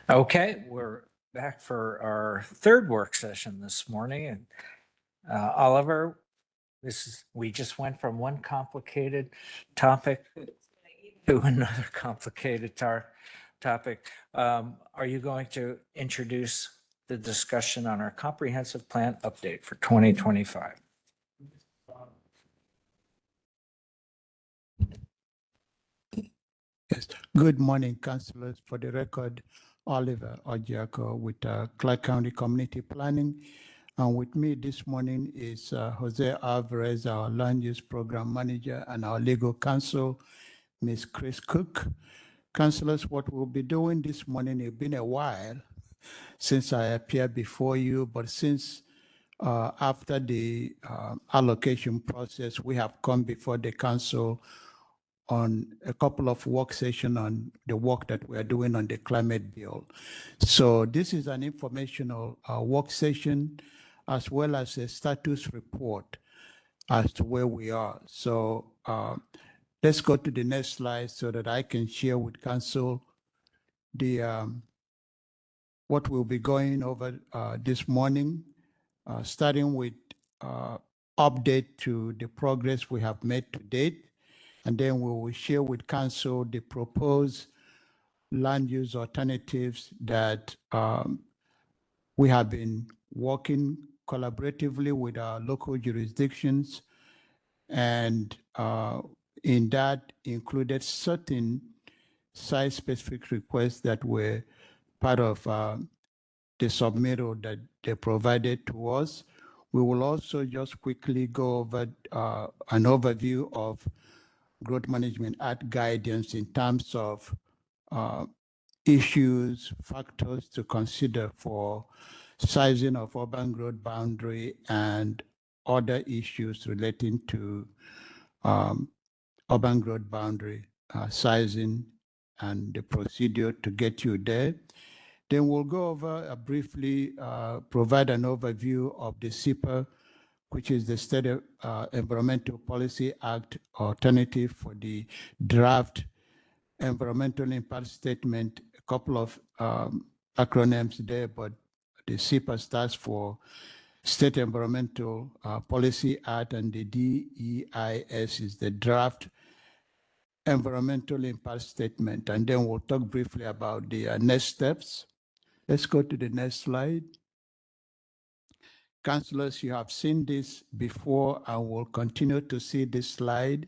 Okay, we're back for our third work session this morning. And Oliver, we just went from one complicated topic to another complicated topic. Are you going to introduce the discussion on our comprehensive plan update for 2025? Yes. Good morning, councillors. For the record, Oliver Ojiako with Clark County Community Planning. And with me this morning is Jose Alvarez, our Land Use Program Manager, and our legal counsel, Ms. Chris Cook. Councillors, what we'll be doing this morning, it's been a while since I appeared before you, but since after the allocation process, we have come before the council on a couple of work sessions on the work that we are doing on the climate bill. So this is an informational work session as well as a status report as to where we are. So let's go to the next slide so that I can share with council the what we'll be going over this morning, starting with update to the progress we have made to date. And then we will share with council the proposed land use alternatives that we have been working collaboratively with our local jurisdictions. And in that included certain site-specific requests that were part of the submittal that they provided to us. We will also just quickly go over an overview of Growth Management Act guidance in terms of issues, factors to consider for sizing of urban growth boundary and other issues relating to urban growth boundary sizing and the procedure to get you there. Then we'll go over briefly, provide an overview of the SEPA, which is the State Environmental Policy Act alternative for the draft environmental impact statement. A couple of acronyms there, but the SEPA stands for State Environmental Policy Act, and the DEIS is the draft environmental impact statement. And then we'll talk briefly about the next steps. Let's go to the next slide. Councillors, you have seen this before and will continue to see this slide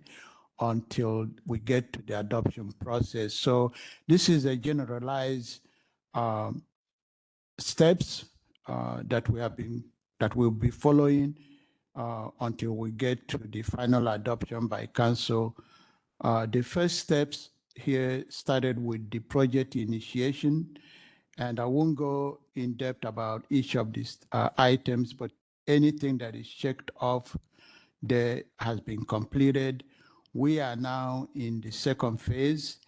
until we get to the adoption process. So this is a generalized steps that we'll be following until we get to the final adoption by council. The first steps here started with the project initiation, and I won't go in depth about each of these items, but anything that is checked off there has been completed. We are now in the second phase,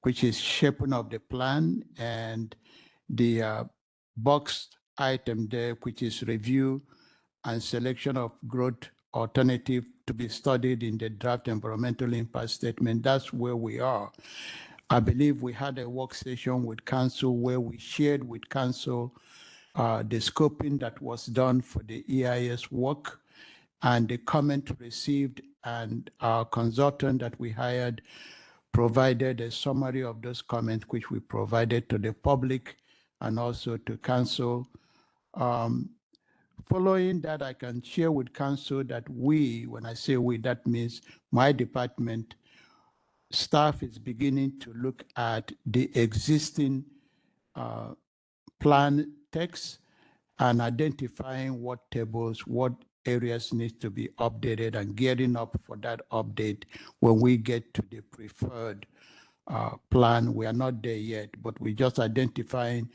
which is shaping of the plan, and the boxed item there, which is review and selection of growth alternative to be studied in the draft environmental impact statement. That's where we are. I believe we had a work session with council where we shared with council the scoping that was done for the EIS work and the comment received, and our consultant that we hired provided a summary of those comments, which we provided to the public and also to council. Following that, I can share with council that we, when I say we, that means my department staff is beginning to look at the existing plan text and identifying what tables, what areas need to be updated, and gearing up for that update when we get to the preferred plan. We are not there yet, but we're just identifying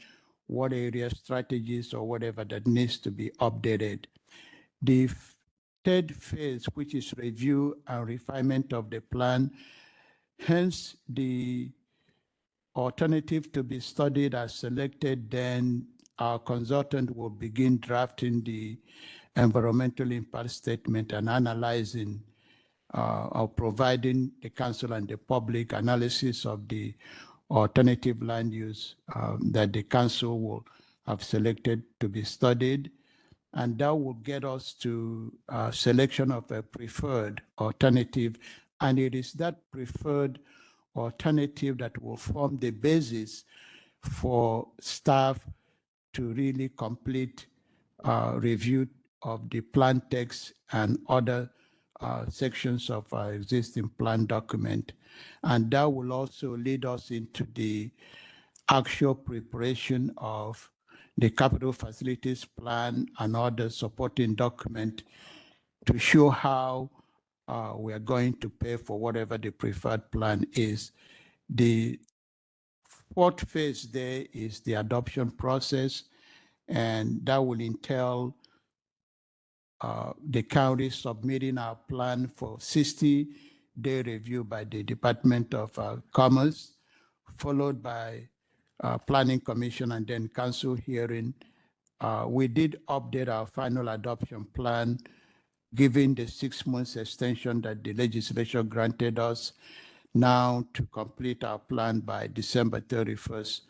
what areas, strategies, or whatever that needs to be updated. The third phase, which is review and refinement of the plan, hence the alternative to be studied as selected, then our consultant will begin drafting the environmental impact statement and analyzing or providing the council and the public analysis of the alternative land use that the council will have selected to be studied. And that will get us to selection of a preferred alternative. And it is that preferred alternative that will form the basis for staff to really complete review of the plan text and other sections of our existing plan document. And that will also lead us into the actual preparation of the capital facilities plan and other supporting document to show how we are going to pay for whatever the preferred plan is. The fourth phase there is the adoption process, and that will entail the county submitting our plan for 60-day review by the Department of Commerce, followed by Planning Commission and then council hearing. We did update our final adoption plan, given the 6 months extension that the legislature granted us now to complete our plan by December 31st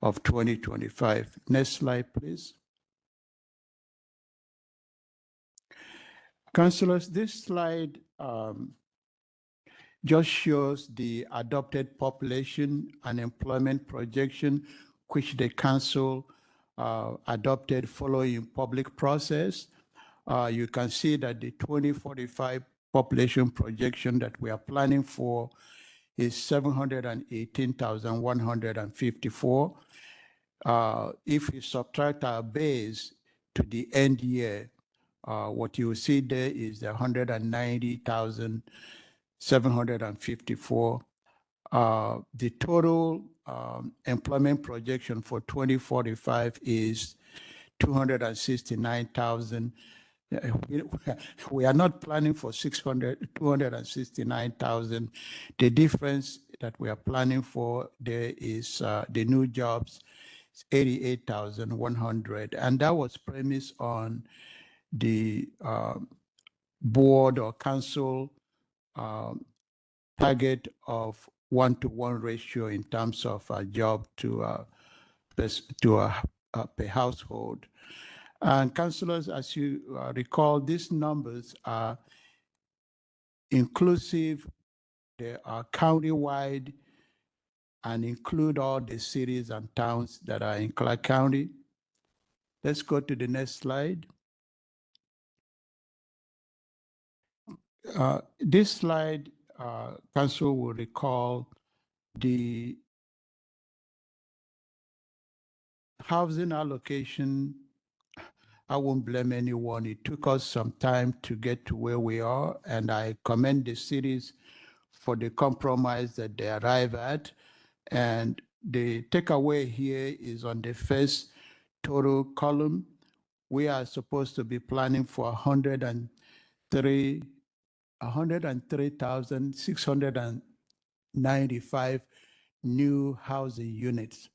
of 2025. Next slide, please. Councilors, this slide just shows the adopted population and employment projection, which the council adopted following public process. You can see that the 2045 population projection that we are planning for is 718,154. If you subtract our base to the end year, what you will see there is the 190,754. The total employment projection for 2045 is 269,000. We are not planning for 269,000. The difference that we are planning for there is the new jobs, 88,100. And that was premised on the board or council target of 1-to-1 ratio in terms of a job to a per household. And councillors, as you recall, these numbers are inclusive. They are countywide and include all the cities and towns that are in Clark County. Let's go to the next slide. This slide, council will recall the housing allocation. I won't blame anyone. It took us some time to get to where we are, and I commend the cities for the compromise that they arrive at. And the takeaway here is on the first total column. We are supposed to be planning for 103,695 new housing units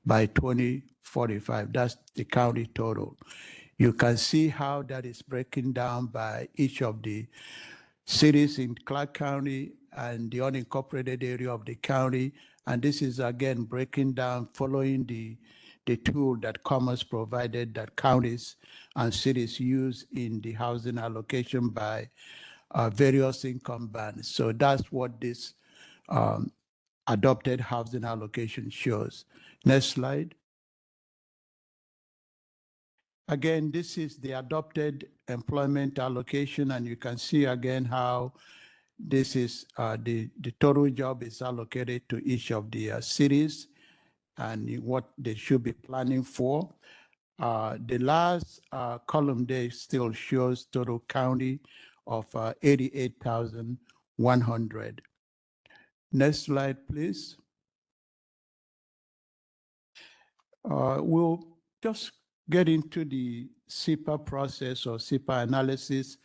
by 2045. That's the county total. You can see how that is breaking down by each of the cities in Clark County and the unincorporated area of the county. And this is again breaking down following the tool that Commerce provided that counties and cities use in the housing allocation by various income bands. So that's what this adopted housing allocation shows. Next slide. Again, this is the adopted employment allocation, and you can see again how this is the total job is allocated to each of the cities and what they should be planning for. The last column there still shows total county of 88,100. Next slide, please. We'll just get into the SIPA process or SIPA analysis.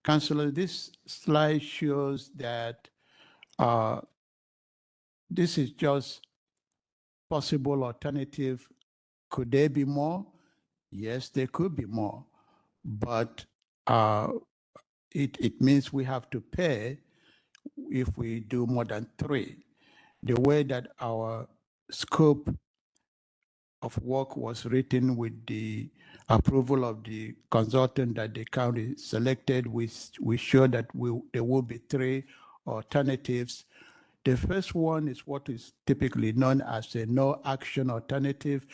Councillor, this slide shows that this is just possible alternative. Could there be more? Yes, there could be more, but it means we have to pay if we do more than 3. The way that our scope of work was written with the approval of the consultant that the county selected. We show that there will be three alternatives. The first one is what is typically known as a no action alternative,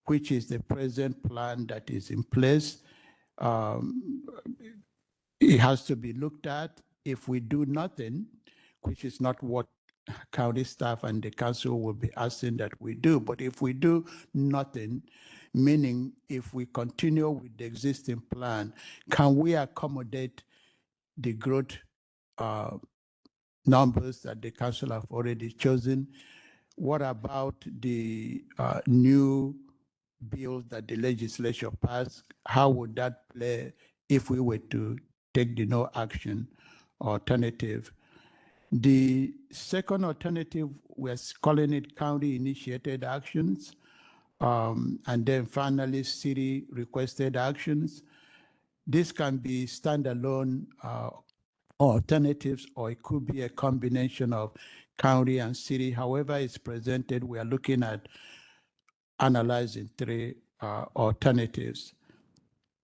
which is the present plan that is in place. It has to be looked at. If we do nothing, which is not what county staff and the council will be asking that we do, but if we do nothing, meaning if we continue with the existing plan, can we accommodate the growth numbers that the council have already chosen? What about the new bills that the legislature passed? How would that play if we were to take the no action alternative? The second alternative, we're calling it county initiated actions. And then finally, city requested actions. This can be standalone alternatives, or it could be a combination of county and city. However it's presented, we are looking at analyzing three alternatives.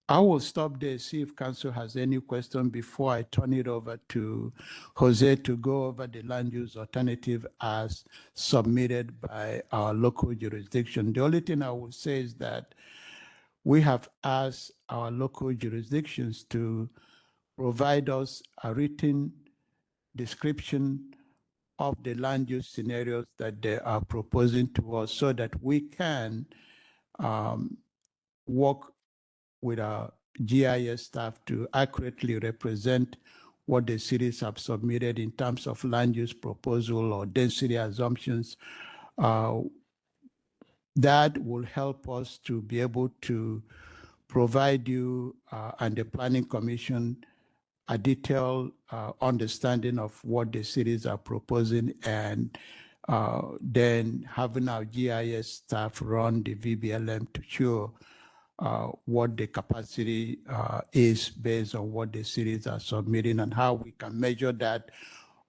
I will stop there, see if council has any question before I turn it over to Jose to go over the land use alternative as submitted by our local jurisdiction. The only thing I will say is that we have asked our local jurisdictions to provide us a written description of the land use scenarios that they are proposing to us so that we can work with our GIS staff to accurately represent what the cities have submitted in terms of land use proposal or density assumptions. That will help us to be able to provide you and the Planning Commission a detailed understanding of what the cities are proposing, and then having our GIS staff run the VBLM to show what the capacity is based on what the cities are submitting and how we can measure that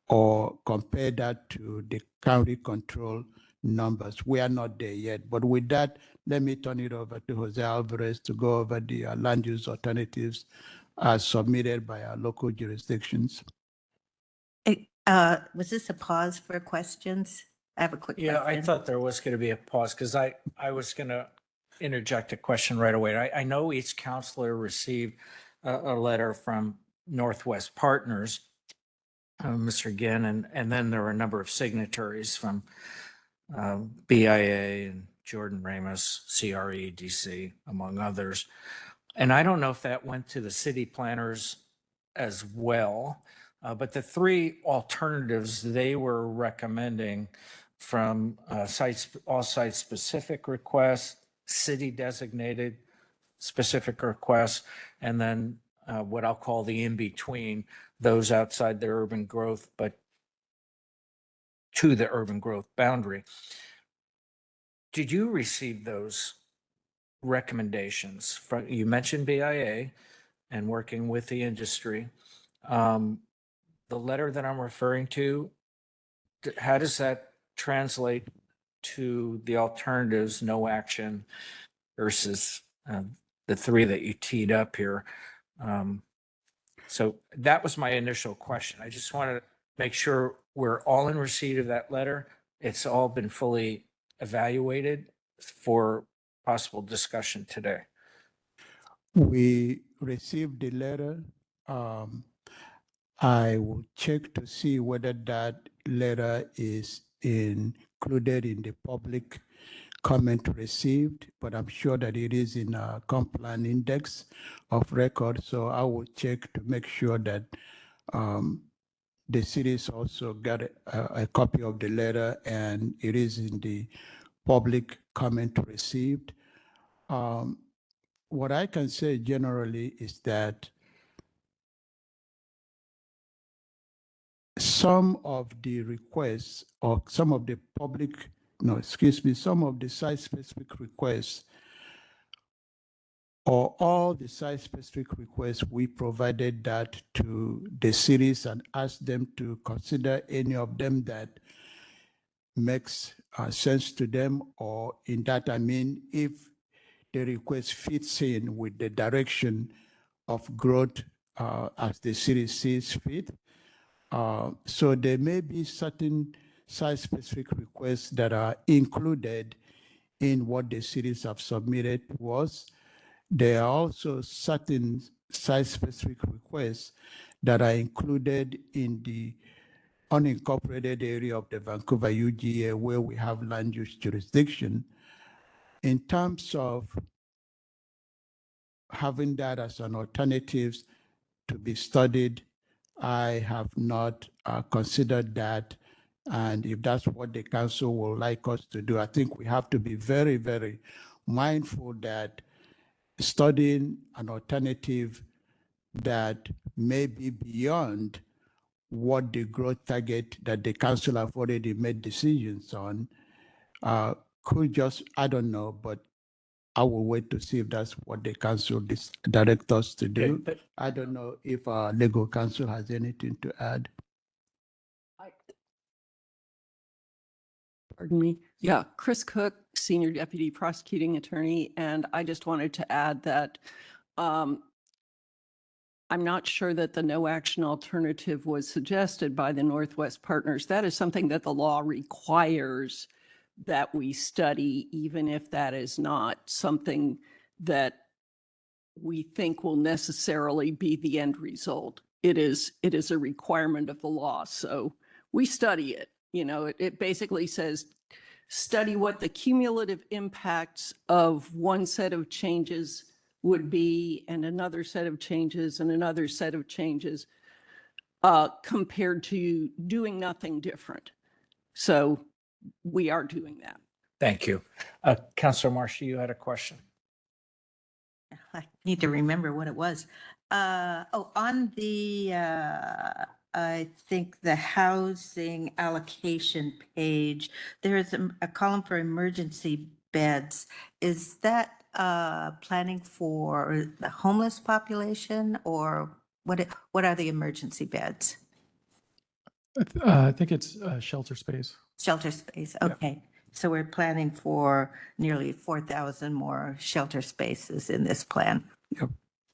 or compare that to the county control numbers. We are not there yet, but with that, let me turn it over to Jose Alvarez to go over the land use alternatives as submitted by our local jurisdictions. Was this a pause for questions? I have a quick question. Yeah, I thought there was going to be a pause because I was going to interject a question right away. I know each counselor received a letter from Northwest Partners, Mr. Ginn, and then there were a number of signatories from BIA and Jordan Ramos, CRE, DC, among others. And I don't know if that went to the city planners as well, but the three alternatives they were recommending from all site-specific requests, city designated specific requests, and then what I'll call the in-between, those outside the urban growth, but to the urban growth boundary. Did you receive those recommendations? You mentioned BIA and working with the industry. The letter that I'm referring to, how does that translate to the alternatives, no action versus the three that you teed up here? So that was my initial question. I just wanted to make sure we're all in receipt of that letter. It's all been fully evaluated for possible discussion today. We received the letter. I will check to see whether that letter is included in the public comment received, but I'm sure that it is in a Complan index of record. So I will check to make sure that the cities also got a copy of the letter and it is in the public comment received. What I can say generally is that some of the requests or some of the some of the site-specific requests or all the site-specific requests, we provided that to the cities and asked them to consider any of them that makes sense to them, or in that I mean if the request fits in with the direction of growth as the city sees fit. So there may be certain site-specific requests that are included in what the cities have submitted to us. There are also certain site-specific requests that are included in the unincorporated area of the Vancouver UGA where we have land use jurisdiction. In terms of having that as an alternative to be studied, I have not considered that. And if that's what the council would like us to do, I think we have to be very, very mindful that studying an alternative that may be beyond what the growth target that the council have already made decisions on could just, I don't know, but I will wait to see if that's what the council direct us to do. Okay. I don't know if our legal counsel has anything to add. Pardon me. Yeah, Chris Cook, Senior Deputy Prosecuting Attorney, and I just wanted to add that I'm not sure that the no action alternative was suggested by the Northwest Partners. That is something that the law requires that we study, even if that is not something that we think will necessarily be the end result. It is a requirement of the law. So we study it. You know, it basically says, study what the cumulative impacts of one set of changes would be and another set of changes and another set of changes compared to doing nothing different. So we are doing that. Thank you. Councilor Marshall, you had a question. I need to remember what it was. On the, I think the housing allocation page, there's a column for emergency beds. Is that planning for the homeless population, or what are the emergency beds? I think it's shelter space. Shelter space, Yeah. okay. So we're planning for nearly 4,000 more shelter spaces in this plan. Yep.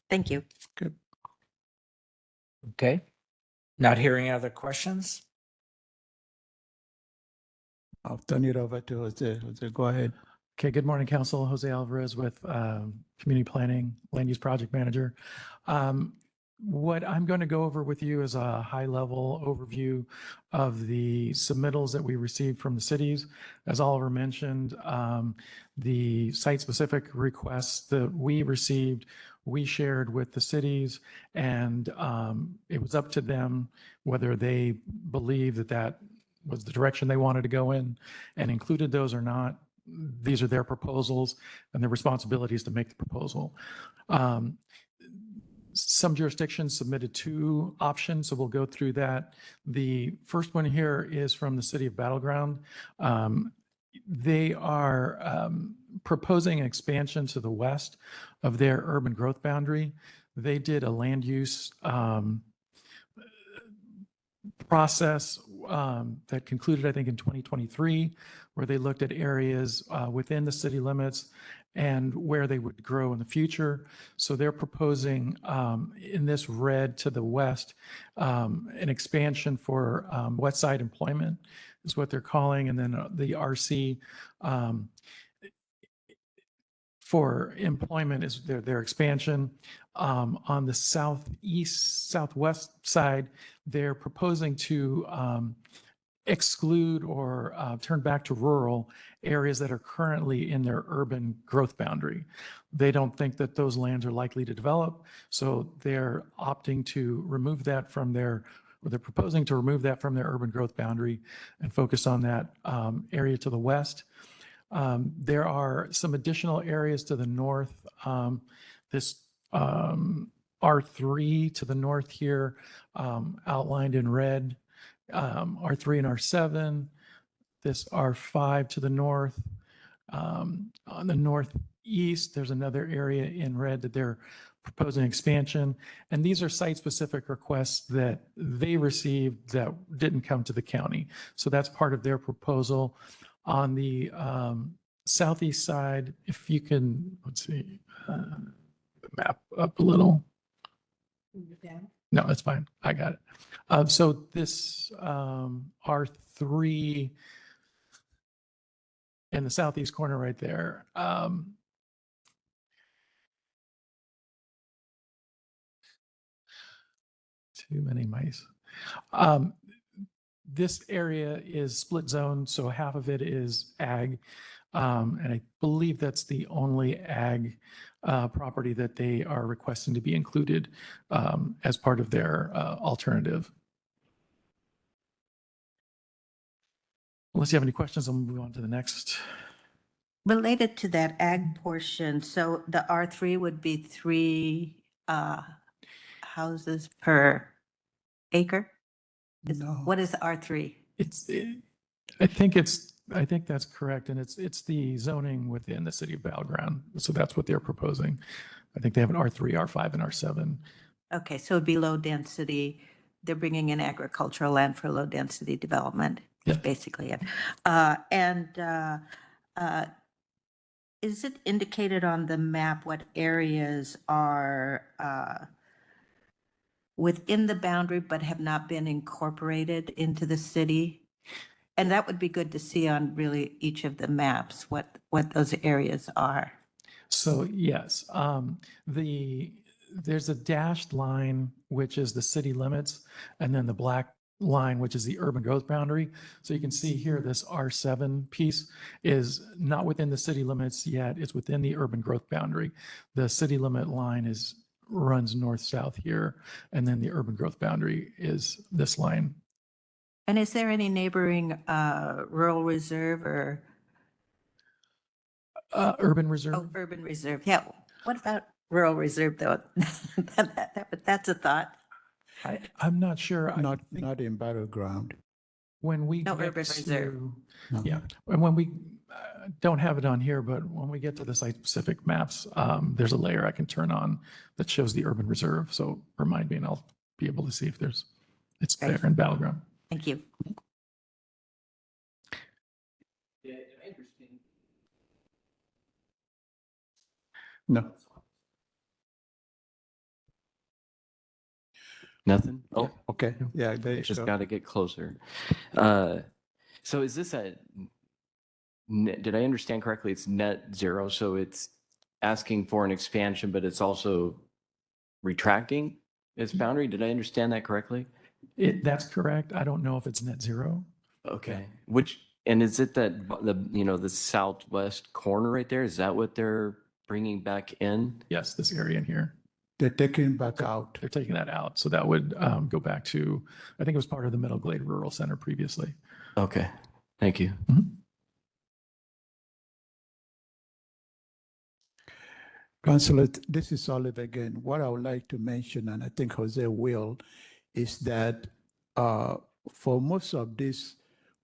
Thank you. Good. Okay. Not hearing other questions? I'll turn it over to Jose. Jose, go ahead. Okay, good morning, Council. Jose Alvarez with Community Planning, Land Use Project Manager. What I'm going to go over with you is a high-level overview of the submittals that we received from the cities. As Oliver mentioned, the site-specific requests that we received, we shared with the cities, and it was up to them whether they believe that that was the direction they wanted to go in and included those or not. These are their proposals, and their responsibility is to make the proposal. Some jurisdictions submitted 2 options, so we'll go through that. The first one here is from the city of Battleground. They are proposing expansion to the west of their urban growth boundary. They did a land use process that concluded, I think, in 2023, where they looked at areas within the city limits and where they would grow in the future. So they're proposing in this red to the west, an expansion for west side employment is what they're calling. And then the RC for employment is their expansion. On the southwest side, they're proposing to exclude or turn back to rural areas that are currently in their urban growth boundary. They don't think that those lands are likely to develop, so they're opting to remove that from their, or they're proposing to remove that from their urban growth boundary and focus on that area to the west. There are some additional areas to the north. This R3 to the north here, outlined in red, R3 and R7, this R5 to the north, On the northeast, there's another area in red that they're proposing expansion. And these are site-specific requests that they received that didn't come to the county. So that's part of their proposal. On the southeast side, if you can, let's see, map up a little. No, that's fine. I got it. So this R3 in the southeast corner right there. Too many mice. This area is split zone, so half of it is ag. And I believe that's the only ag property that they are requesting to be included as part of their alternative. Unless you have any questions, I'll move on to the next. Related to that ag portion, so the R3 would be 3 houses per acre? No. What is R3? I think that's correct. And it's the zoning within the city of Battleground. So that's what they're proposing. I think they have an R3, R5, and R7. Okay, so it'd be low density. They're bringing in agricultural land for low density development. Yeah. That's basically it. Is it indicated on the map what areas are within the boundary but have not been incorporated into the city? And that would be good to see on really each of the maps, what those areas are. So yes, there's a dashed line, which is the city limits, and then the black line, which is the urban growth boundary. So you can see here, this R7 piece is not within the city limits yet. It's within the urban growth boundary. The city limit line runs north-south here, and then the urban growth boundary is this line. And is there any neighboring rural reserve or? Urban reserve. Oh, urban reserve. Yeah. What about rural reserve though? That's a thought. I'm not sure. I Not think in Battleground. when we No get urban reserve. No. Yeah, and when we don't have it on here, but when we get to the site-specific maps, there's a layer I can turn on that shows the urban reserve. So remind me, and I'll be able to see if it's there Right. in Battleground. Thank you. No. Nothing? Oh, Okay. Yeah, there you just go. got to get closer. So is this did I understand correctly? It's net zero, so it's asking for an expansion, but it's also retracting its boundary? Did I understand that correctly? That's correct. I don't know if it's net zero. Okay. And is it that the southwest corner right there? Is that what they're bringing back in? Yes, this area in here. They're taking back out. They're taking that out. So that would go back to, I think it was part of the Middle Glade Rural Center previously. Okay. Thank you. Councilor, this is Oliver again. What I would like to mention, and I think Jose will, is that for most of these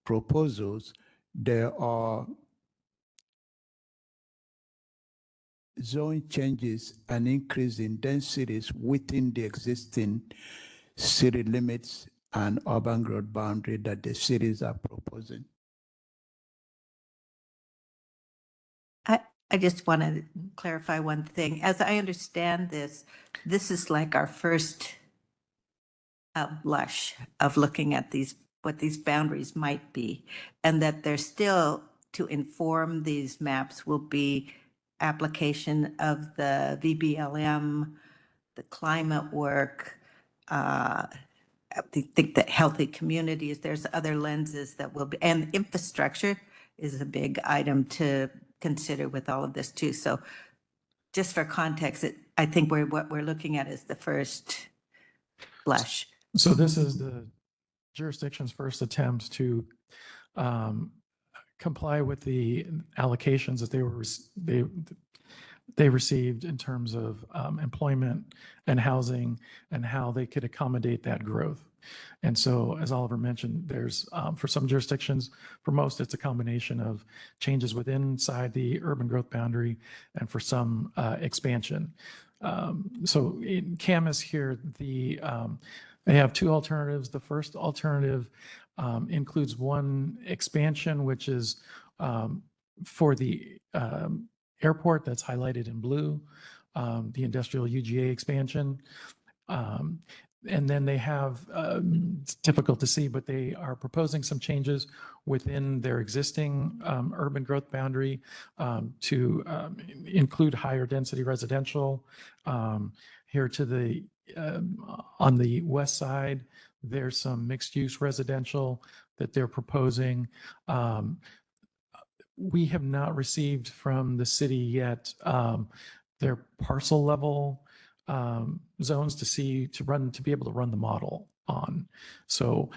proposals, there are zone changes and increase in densities within the existing city limits and urban growth boundary that the cities are proposing. I just want to clarify one thing. As I understand this, this is like our first blush of looking at what these boundaries might be, and that there's still, to inform these maps, will be application of the VBLM, the climate work, I think that healthy communities, there's other lenses that will be, and infrastructure is a big item to consider with all of this too. So just for context, I think what we're looking at is the first blush. So this is the jurisdiction's first attempts to comply with the allocations that they received in terms of employment and housing and how they could accommodate that growth. And so, as Oliver mentioned, there's for some jurisdictions, for most, it's a combination of changes within inside the urban growth boundary, and for some expansion. So in Camas here, they have two alternatives. The first alternative includes one expansion, which is for the airport that's highlighted in blue, the industrial UGA expansion. And then they have, it's difficult to see, but they are proposing some changes within their existing urban growth boundary to include higher density residential. Here to the, on the west side, there's some mixed use residential that they're proposing. We have not received from the city yet their parcel level zones to be able to run the model on. So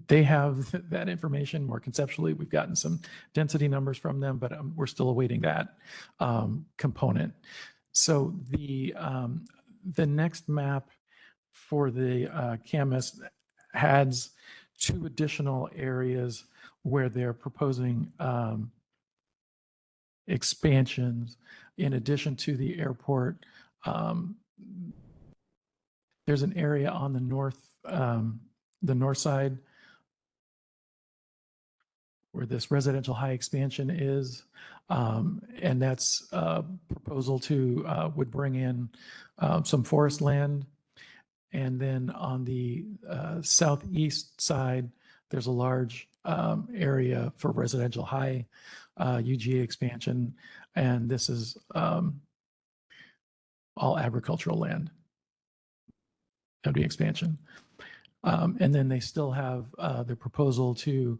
they have that information more conceptually. We've gotten some density numbers from them, but we're still awaiting that component. So the next map for the Camas adds two additional areas where they're proposing expansions in addition to the airport. There's an area on the north side where this residential high expansion is, and that's a proposal to would bring in some forest land. And then on the southeast side, there's a large area for residential high UGA expansion, and this is all agricultural land. That'd be expansion. And then they still have their proposal to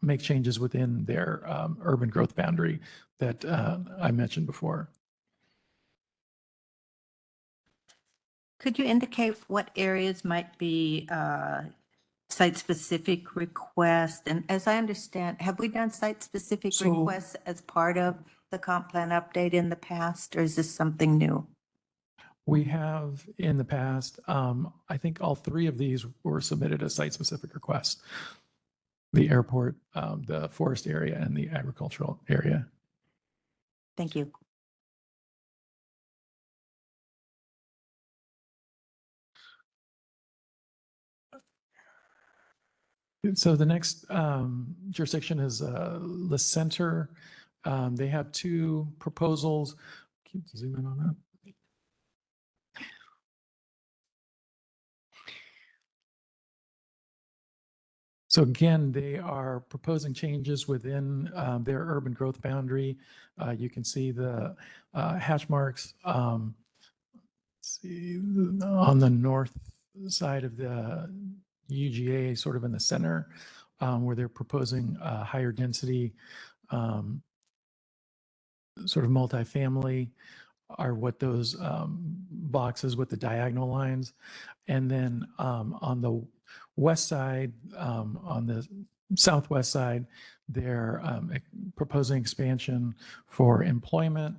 make changes within their urban growth boundary that I mentioned before. Could you indicate what areas might be site-specific requests? And as I understand, have we done site-specific So- requests as part of the comp plan update in the past, or is this something new? We have in the past, I think all three of these were submitted as site-specific requests. The airport, the forest area, and the agricultural area. Thank you. So the next jurisdiction is La Center. They have two proposals. Can you zoom in on that? So again, they are proposing changes within their urban growth boundary. You can see the hatch marks. See on the north side of the UGA, sort of in the center, where they're proposing higher density, sort of multifamily, are what those boxes with the diagonal lines. And then on the west side, on the southwest side, they're proposing expansion for employment.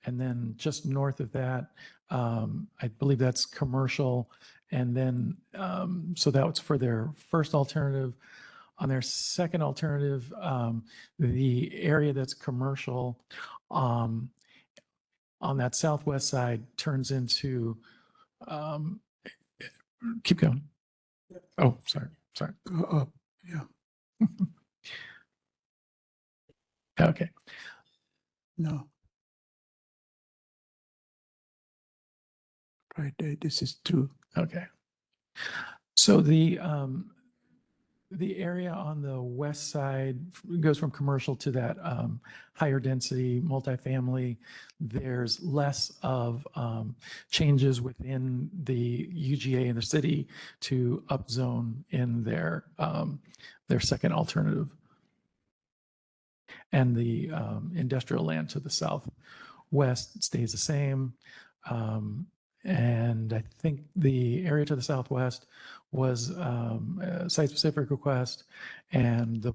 And then just north of that, I believe that's commercial. And then, so that's for their first alternative. On their second alternative, the area that's commercial on that southwest side turns into, keep going. Oh, sorry. Go up, yeah. Okay. No. Right there, this is 2. Okay. So the area on the west side goes from commercial to that higher density multifamily. There's less of changes within the UGA in the city to upzone in their second alternative. And the industrial land to the southwest stays the same. And I think the area to the southwest was a site-specific request, and the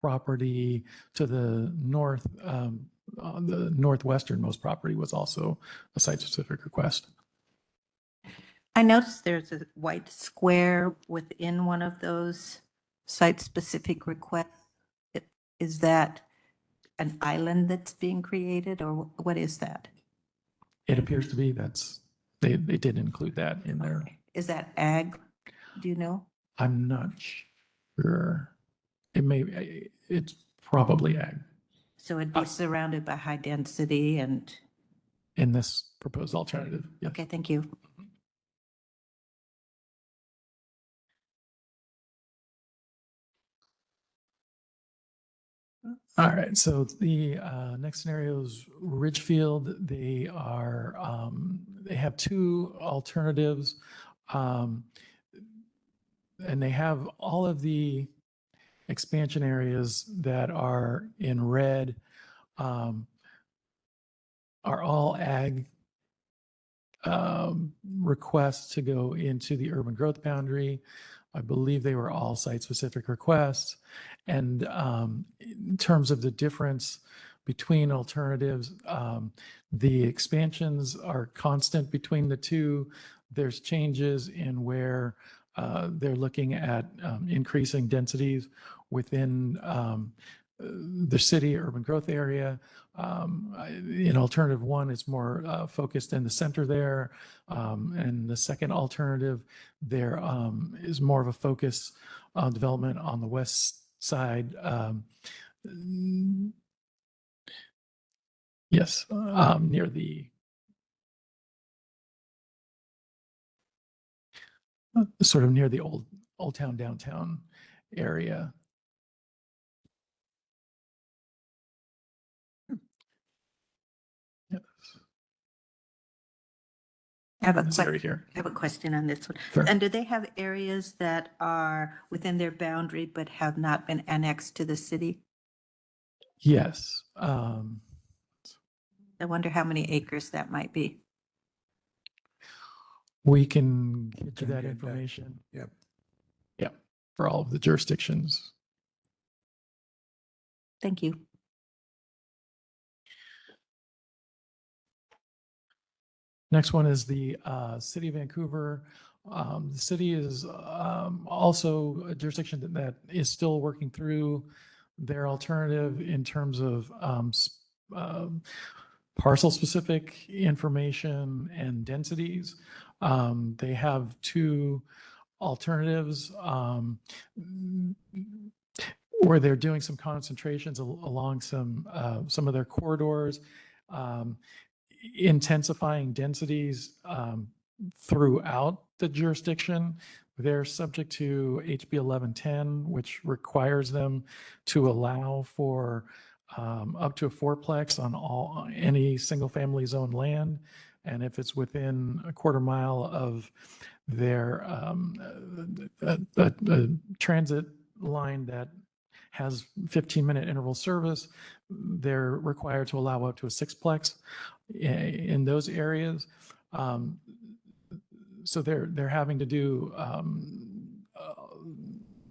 property to the north, the northwesternmost property was also a site-specific request. I noticed there's a white square within one of those site-specific requests. Is that an island that's being created, or what is that? It appears to be they did include that in there. Is that ag? Do you know? I'm not sure. It's probably ag So it'd be surrounded by high density and, in this proposed alternative. Yes. okay, thank you. All right, so the next scenario is Ridgefield. They have two alternatives. And they have all of the expansion areas that are in red are all ag requests to go into the urban growth boundary. I believe they were all site-specific requests. And in terms of the difference between alternatives, the expansions are constant between the two. There's changes in where they're looking at increasing densities within the city urban growth area. In alternative one, it's more focused in the center there. And the second alternative, there is more of a focus on development on the west side. Yes, near the sort of near the old town downtown area. Yes. I have a This area here. I have a question on this one. Sure. And do they have areas that are within their boundary but have not been annexed to the city? Yes. I wonder how many acres that might be. We can get you Can that get that. information. Yep. Yep, for all of the jurisdictions. Thank you. Next one is the City of Vancouver. The city is also a jurisdiction that is still working through their alternative in terms of parcel-specific information and densities. They have two alternatives where they're doing some concentrations along some of their corridors, intensifying densities throughout the jurisdiction. They're subject to HB 1110, which requires them to allow for up to a fourplex on any single-family zone land. And if it's within a quarter mile of their transit line that has 15-minute interval service, they're required to allow up to a sixplex in those areas. So they're having to do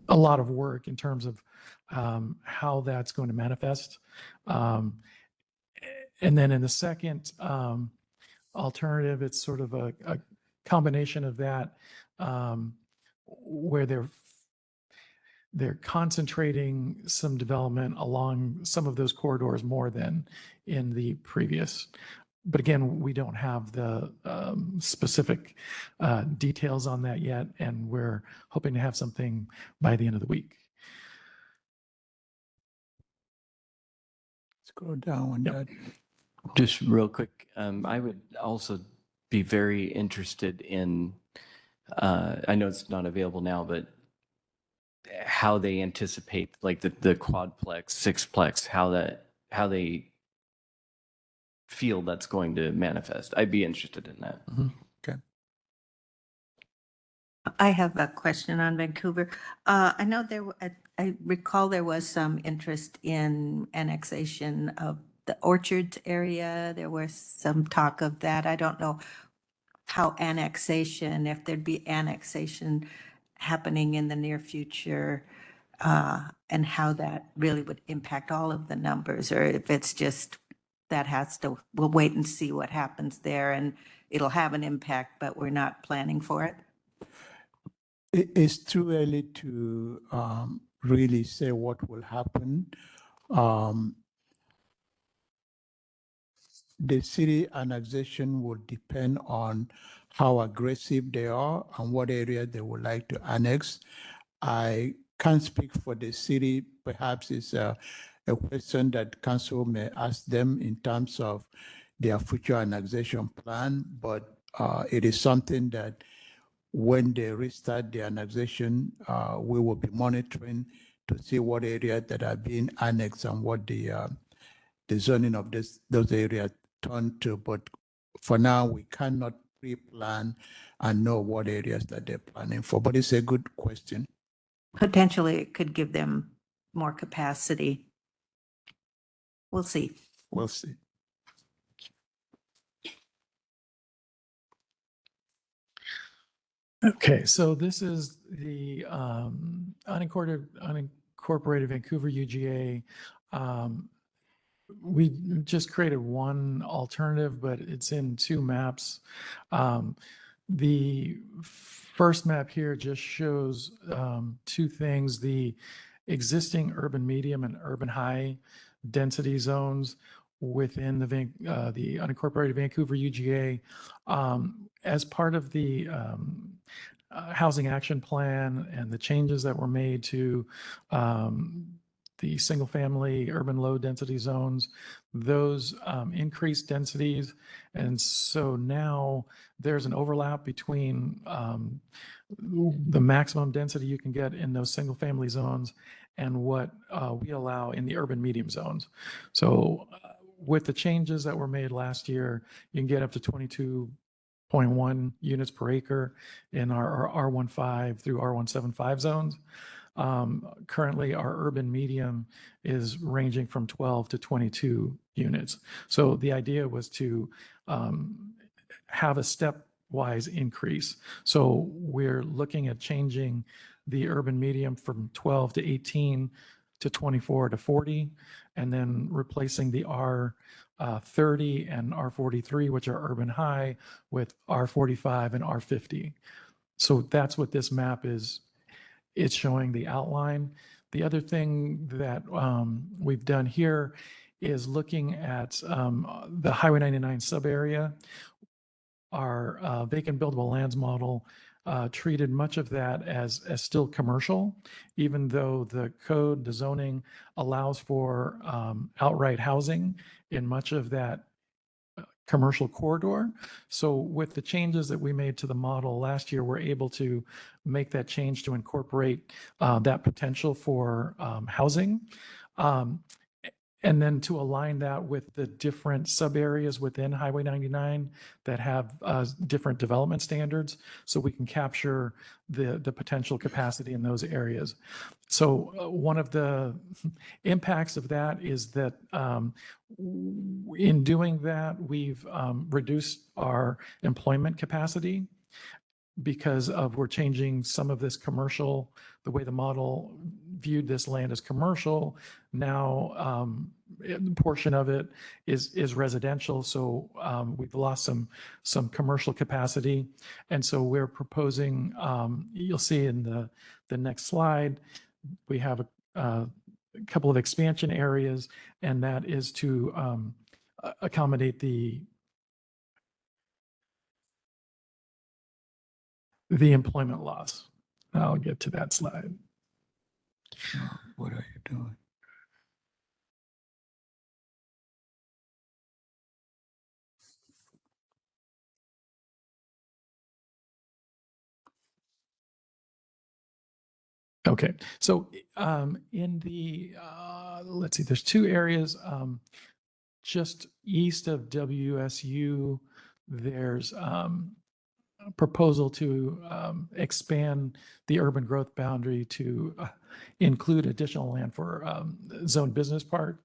a lot of work in terms of how that's going to manifest. And then in the second alternative, it's sort of a combination of that where they're concentrating some development along some of those corridors more than in the previous. But again, we don't have the specific details on that yet, and we're hoping to have something by the end of the week. Scroll down on Yep. that. Just real quick, I would also be very interested in, I know it's not available now, but how they anticipate, like the quadplex, sixplex, how they feel that's going to manifest. I'd be interested in that. I have a question on Vancouver. I know I recall there was some interest in annexation of the Orchards area. There was some talk of that. I don't know how annexation, if there'd be annexation happening in the near future and how that really would impact all of the numbers, or if it's just we'll wait and see what happens there, and it'll have an impact, but we're not planning for it. It's too early to really say what will happen. The city annexation will depend on how aggressive they are and what area they would like to annex. I can't speak for the city. Perhaps it's a question that council may ask them in terms of their future annexation plan, but it is something that when they restart the annexation, we will be monitoring to see what areas that are being annexed and what the zoning of those areas turn to. But for now, we cannot pre-plan and know what areas that they're planning for. But it's a good question. Potentially, it could give them more capacity. We'll see. We'll see. Okay, so this is the unincorporated Vancouver UGA. We just created one alternative, but it's in two maps. The first map here just shows two things: the existing urban medium and urban high density zones within the unincorporated Vancouver UGA. As part of the housing action plan and the changes that were made to the single family urban low density zones, those increased densities. And so now there's an overlap between the maximum density you can get in those single family zones and what we allow in the urban medium zones. So with the changes that were made last year, you can get up to 22.1 units per acre in our R15 through R175 zones. Currently, our urban medium is ranging from 12 to 22 units. So the idea was to have a stepwise increase. So we're looking at changing the urban medium from 12 to 18 to 24 to 40, and then replacing the R30 and R43, which are urban high, with R45 and R50. So that's what this map is. It's showing the outline. The other thing that we've done here is looking at the Highway 99 sub area. Our vacant buildable lands model treated much of that as still commercial, even though the code, the zoning allows for outright housing in much of that commercial corridor. So with the changes that we made to the model last year, we're able to make that change to incorporate that potential for housing. And then to align that with the different sub areas within Highway 99 that have different development standards, so we can capture the potential capacity in those areas. So one of the impacts of that is that in doing that, we've reduced our employment capacity because we're changing some of this commercial, the way the model viewed this land as commercial. Now, a portion of it is residential. So we've lost some commercial capacity. And so we're proposing, you'll see in the next slide, we have a couple of expansion areas, and that is to accommodate the employment loss. I'll get to that slide. What are you doing? Okay, so in the, let's see, there's two areas just east of WSU. There's a proposal to expand the urban growth boundary to include additional land for zone business park.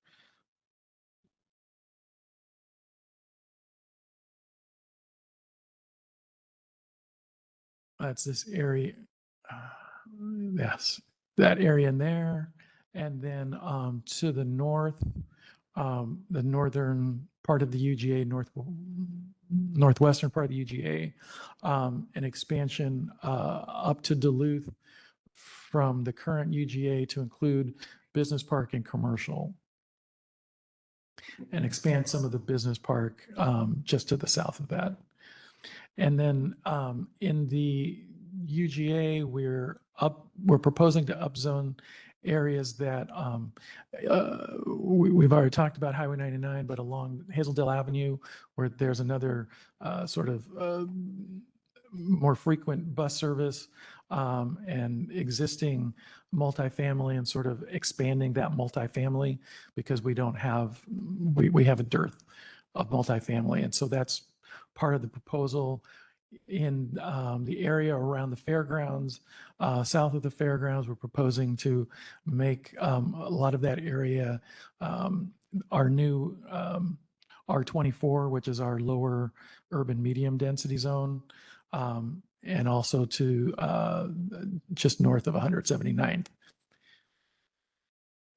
That's this area. Yes, that area in there. And then to the north, the northern part of the UGA, northwestern part of the UGA, an expansion up to Duluth from the current UGA to include business park and commercial, and expand some of the business park just to the south of that. And then in the UGA, we're proposing to upzone areas that we've already talked about Highway 99, but along Hazeldale Avenue, where there's another sort of more frequent bus service and existing multifamily, and sort of expanding that multifamily, because we have a dearth of multifamily. And so that's part of the proposal. In the area around the fairgrounds, south of the fairgrounds, we're proposing to make a lot of that area our new R24, which is our lower urban medium density zone, and also to just north of 179th.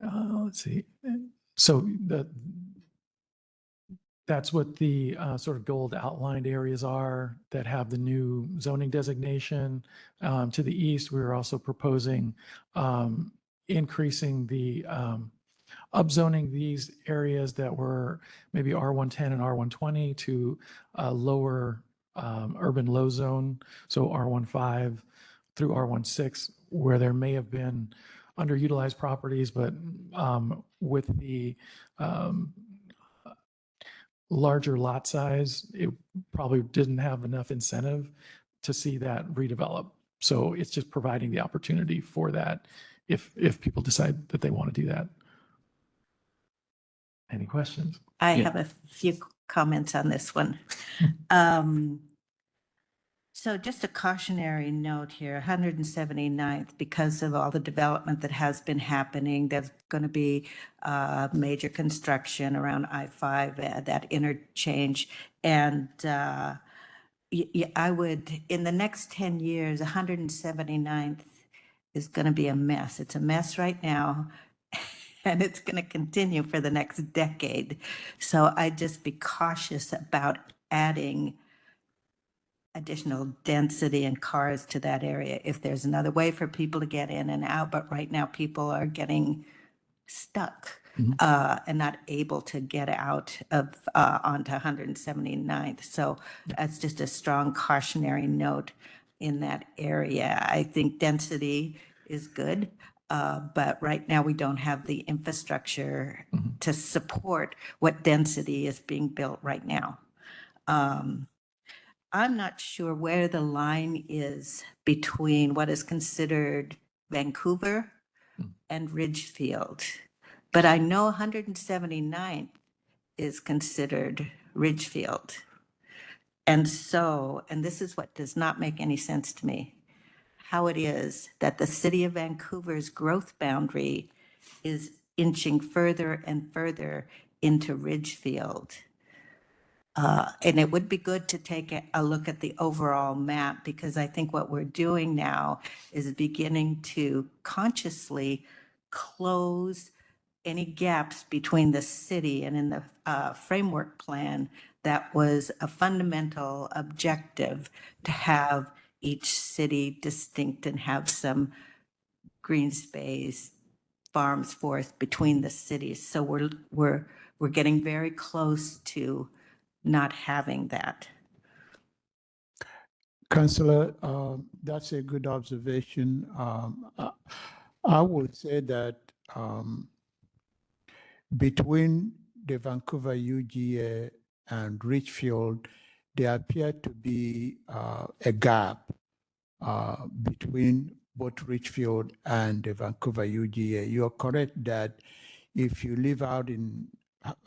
Let's see. So that's what the sort of gold outlined areas are that have the new zoning designation. To the east, we were also proposing increasing the upzoning these areas that were maybe R110 and R120 to a lower urban low zone, so R15 through R16, where there may have been underutilized properties, but with the larger lot size, it probably didn't have enough incentive to see that redevelop. So it's just providing the opportunity for that if people decide that they want to do that. Any questions? I Yeah. have a few comments on this one. So just a cautionary note here, 179th, because of all the development that has been happening, there's going to be major construction around I-5, that interchange. And I would, in the next 10 years, 179th is going to be a mess. It's a mess right now, and it's going to continue for the next decade. So I'd just be cautious about adding additional density and cars to that area if there's another way for people to get in and out. But right now, people are getting stuck and not able to get out of onto 179th. So that's just a strong cautionary note in that area. I think density is good, but right now we don't have the infrastructure to support what density is being built right now. I'm not sure where the line is between what is considered Vancouver and Ridgefield, but I know 179th is considered Ridgefield. And so, and this is what does not make any sense to me, how it is that the city of Vancouver's growth boundary is inching further and further into Ridgefield. And it would be good to take a look at the overall map, because I think what we're doing now is beginning to consciously close any gaps between the city and in the framework plan that was a fundamental objective to have each city distinct and have some green space, farms, forest between the cities. So we're getting very close to not having that. Councillor, that's a good observation. I would say that between the Vancouver UGA and Ridgefield, there appeared to be a gap between both Ridgefield and the Vancouver UGA. You're correct that if you live out in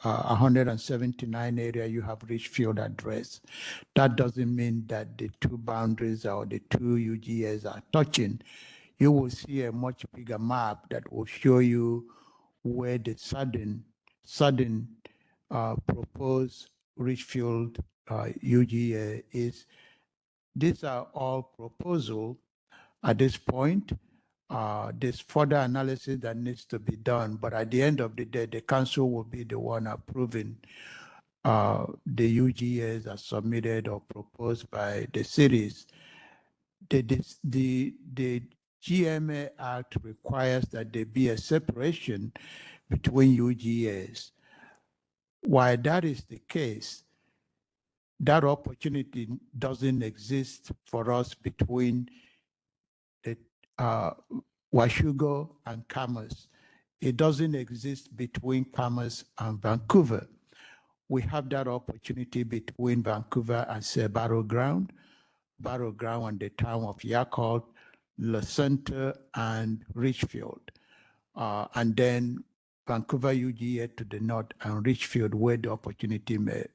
179 area, you have Ridgefield address. That doesn't mean that the two boundaries or the two UGAs are touching. You will see a much bigger map that will show you where the sudden proposed Ridgefield UGA is. These are all proposal at this point. There's further analysis that needs to be done, but at the end of the day, the council will be the one approving the UGAs as submitted or proposed by the cities. The GMA Act requires that there be a separation between UGAs. While that is the case, that opportunity doesn't exist for us between the Washugo and Commerce. It doesn't exist between Commerce and Vancouver. We have that opportunity between Vancouver and say Battleground and the town of Yakult, Le Centre, and Richfield. And then Vancouver UGA to the north and Richfield, where the opportunity may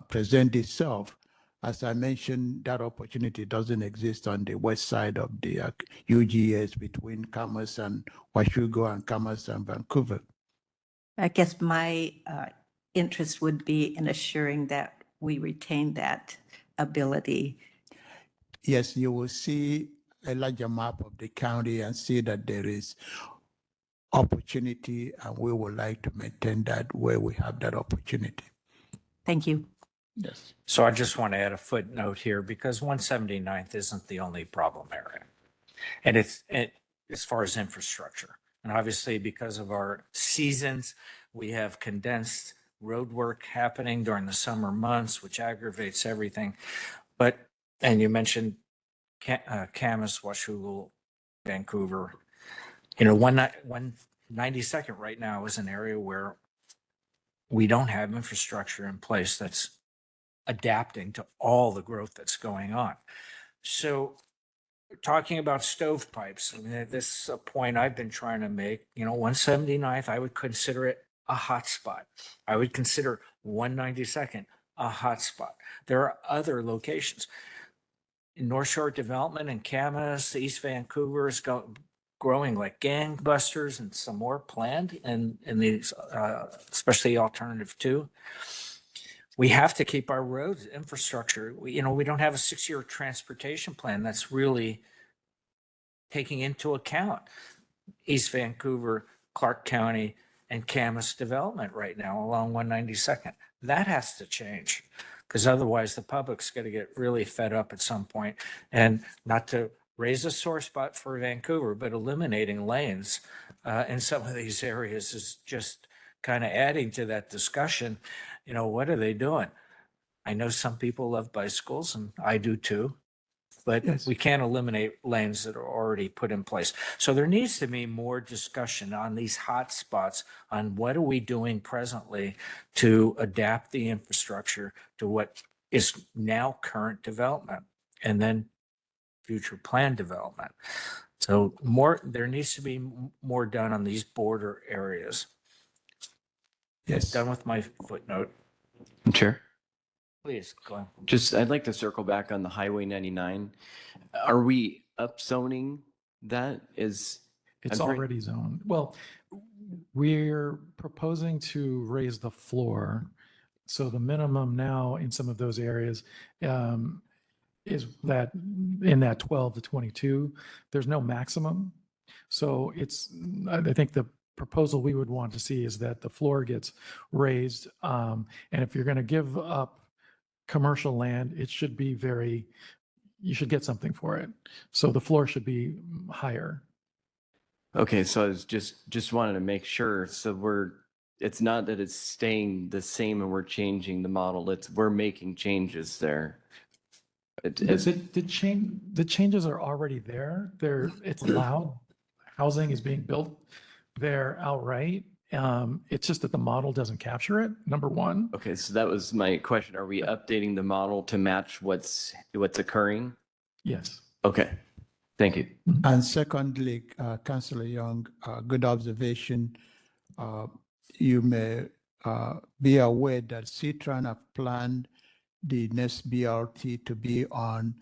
present itself. As I mentioned, that opportunity doesn't exist on the west side of the UGAs between Commerce and Washugo and Commerce and Vancouver. I guess my interest would be in assuring that we retain that ability. Yes, you will see a larger map of the county and see that there is opportunity, and we would like to maintain that where we have that opportunity. Thank you. Yes. So I just want to add a footnote here because 179th isn't the only problem area. And as far as infrastructure. And obviously because of our seasons, we have condensed road work happening during the summer months, which aggravates everything. And you mentioned Camas, Washougal, Vancouver. 192nd right now is an area where we don't have infrastructure in place that's adapting to all the growth that's going on. So talking about stovepipes, I mean, this is a point I've been trying to make. 179th, I would consider it a hotspot. I would consider 192nd a hotspot. There are other locations. In North Shore Development in Camas, East Vancouver is growing like gangbusters, and some more planned in these, especially alternative 2. We have to keep our roads infrastructure. We don't have a 6-year transportation plan that's really taking into account East Vancouver, Clark County, and Camas development right now along 192nd. That has to change because otherwise the public's going to get really fed up at some point. And not to raise a sore spot for Vancouver, but eliminating lanes in some of these areas is just kind of adding to that discussion. What are they doing? I know some people love bicycles, and I do too, but Yes. we can't eliminate lanes that are already put in place. So there needs to be more discussion on these hot spots on what are we doing presently to adapt the infrastructure to what is now current development and then future plan development. So there needs to be more done on these border areas. Yes. Done with my footnote. Chair, Please go on. I'd like to circle back on the Highway 99. Are we upzoning that? It's I'm sorry. already zoned. Well, we're proposing to raise the floor. So the minimum now in some of those areas is that in that 12 to 22, there's no maximum. So I think the proposal we would want to see is that the floor gets raised. And if you're going to give up commercial land, it should be you should get something for it. So the floor should be higher. Okay, so I was just wanted to make sure. So it's not that it's staying the same and we're changing the model. We're making changes there. The changes are already there. It's allowed. Housing is being built there outright. It's just that the model doesn't capture it, number one. Okay, so that was my question. Are we updating the model to match what's occurring? Yes. Okay, thank you. And secondly, Councillor Young, good observation. You may be aware that CTRAN have planned the next BRT to be on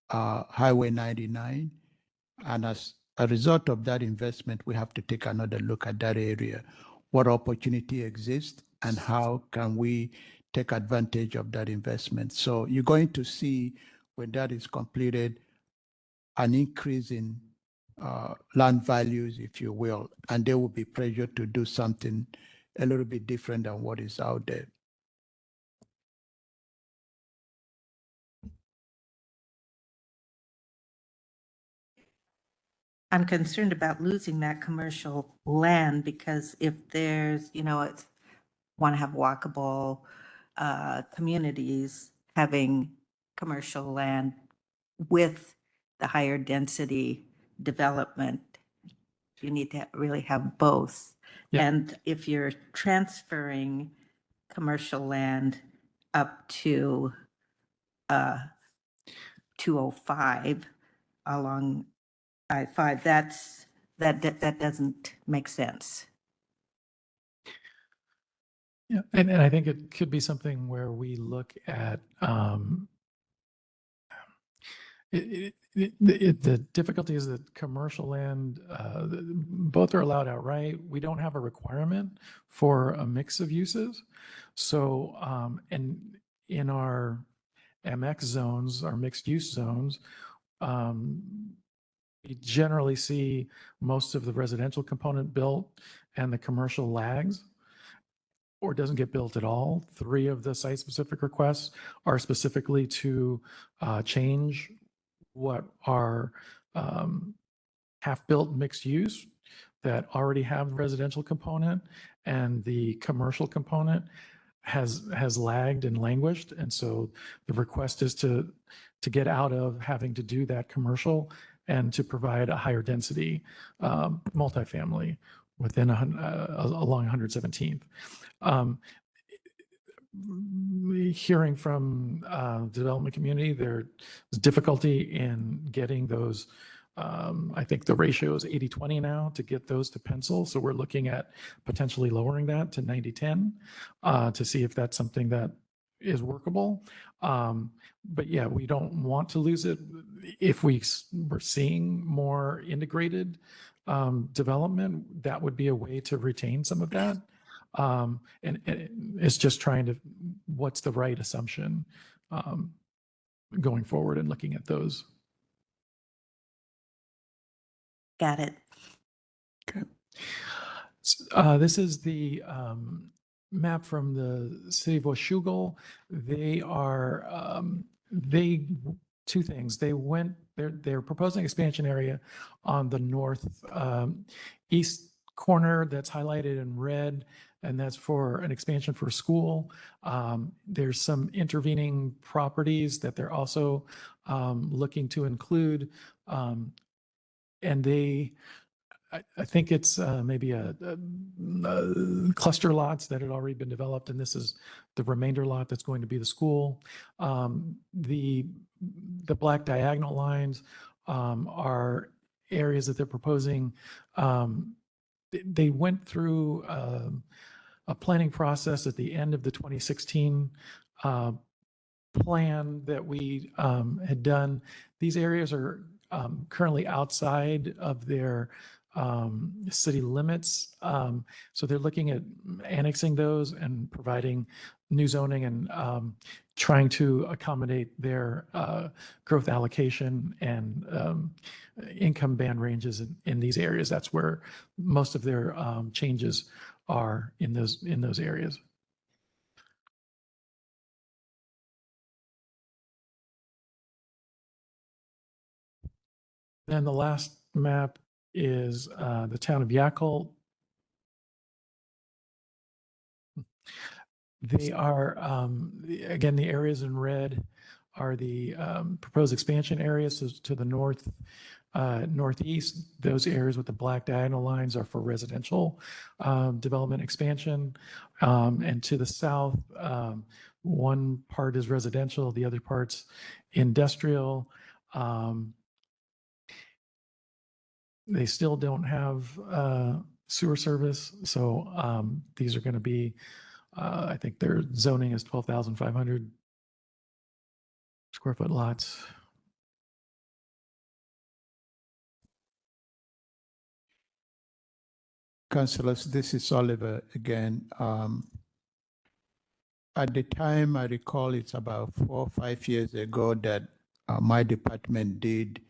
Highway 99. And as a result of that investment, we have to take another look at that area. What opportunity exists and how can we take advantage of that investment? So you're going to see when that is completed, an increase in land values, if you will, and they will be pressured to do something a little bit different than what is out there. I'm concerned about losing that commercial land because if there's, it's want to have walkable communities, having commercial land with the higher density development, you need to really have both. Yeah. And if you're transferring commercial land up to 205 along I-5, that doesn't make sense. Yeah, and I think it could be something where we look at the difficulty is that commercial land, both are allowed outright. We don't have a requirement for a mix of uses. So, and in our MX zones, our mixed use zones, we generally see most of the residential component built and the commercial lags or doesn't get built at all. 3 of the site-specific requests are specifically to change what are half-built mixed use that already have the residential component, and the commercial component has lagged and languished. And so the request is to get out of having to do that commercial and to provide a higher density multifamily within along 117th. Hearing from the development community, there's difficulty in getting those. I think the ratio is 80-20 now to get those to pencil. So we're looking at potentially lowering that to 90-10 to see if that's something that is workable. But yeah, we don't want to lose it. If we're seeing more integrated development, that would be a way to retain some of that. And it's just trying to, what's the right assumption going forward and looking at those. Got it. This is the map from the city of Washougal. They are, two things. They're proposing expansion area on the north east corner that's highlighted in red, and that's for an expansion for a school. There's some intervening properties that they're also looking to include. And I think it's maybe a cluster lots that had already been developed, and this is the remainder lot that's going to be the school. The black diagonal lines are areas that they're proposing. They went through a planning process at the end of the 2016 plan that we had done. These areas are currently outside of their city limits. So they're looking at annexing those and providing new zoning and trying to accommodate their growth allocation and income band ranges in these areas. That's where most of their changes are in those areas. Then the last map is the town of Yakult. They are, again, the areas in red are the proposed expansion areas. So to the north, northeast, those areas with the black diagonal lines are for residential development expansion. And to the south, one part is residential, the other part's industrial. They still don't have sewer service. So these are going to be, I think their zoning is 12,500 square foot lots. Councillors, this is Oliver again. At the time, I recall it's about 4 or 5 years ago that my department did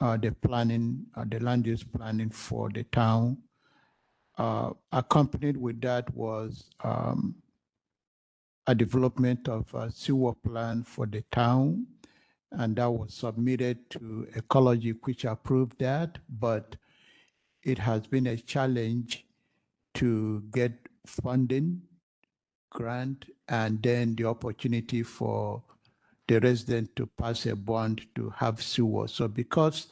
the planning, the land use planning for the town. Accompanied with that was a development of a sewer plan for the town, and that was submitted to Ecology, which approved that, but it has been a challenge to get funding, grant, and then the opportunity for the resident to pass a bond to have sewer. So because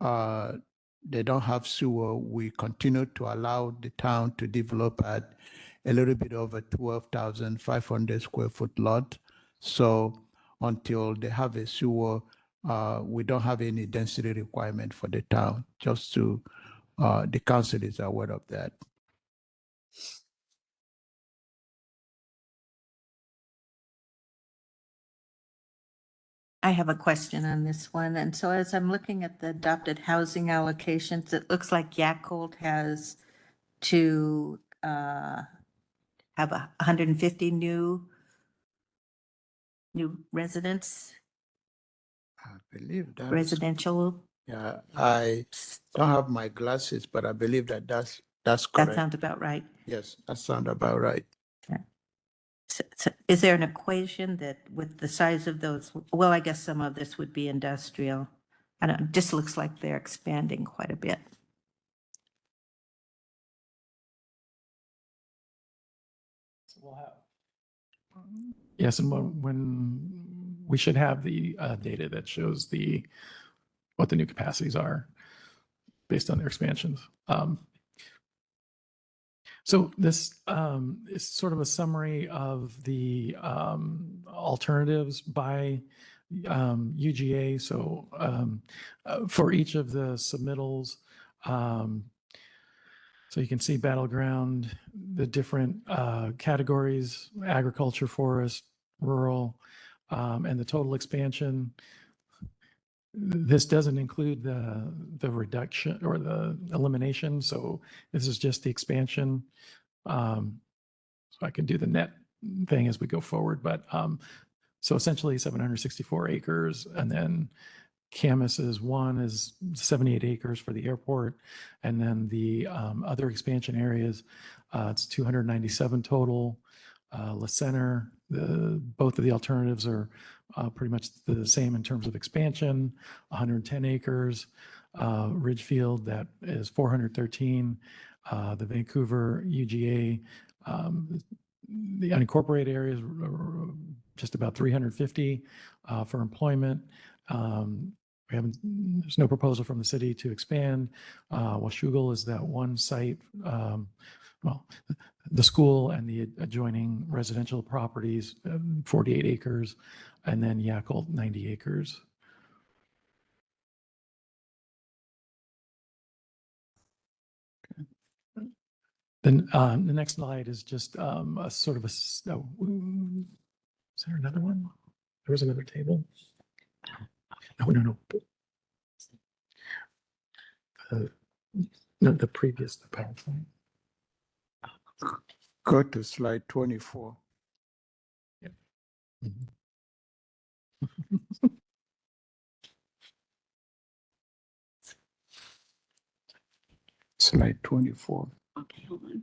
they don't have sewer, we continue to allow the town to develop at a little bit over 12,500 square foot lot. So until they have a sewer, we don't have any density requirement for the town, just to, the council is aware of that. I have a question on this one. And so as I'm looking at the adopted housing allocations, it looks like Yacolt has to have 150 new residents, I believe that's, residential. yeah, I don't have my glasses, but I believe that that's That correct. sounds about right. Yes, that sounds about right. So is there an equation that with the size of those, well, I guess some of this would be industrial. I don't, it just looks like they're expanding quite a bit. Yes, and when we should have the data that shows what the new capacities are based on their expansions. So this is sort of a summary of the alternatives by UGA. So for each of the submittals, so you can see battleground, the different categories: agriculture, forest, rural, and the total expansion. This doesn't include the reduction or the elimination. So this is just the expansion. So I can do the net thing as we go forward. But so essentially 764 acres, and then Camus's one is 78 acres for the airport. And then the other expansion areas, it's 297 total. La Center, both of the alternatives are pretty much the same in terms of expansion, 110 acres. Ridgefield, that is 413. The Vancouver UGA, the unincorporated areas, just about 350 for employment. There's no proposal from the city to expand. Washougal is that one site, well, the school and the adjoining residential properties, 48 acres, and then Yacolt, 90 acres. Then the next slide is just a sort of is there another one? There was another table. No. No, the previous, the PowerPoint. Go to slide 24. Slide 24. Okay, hold on.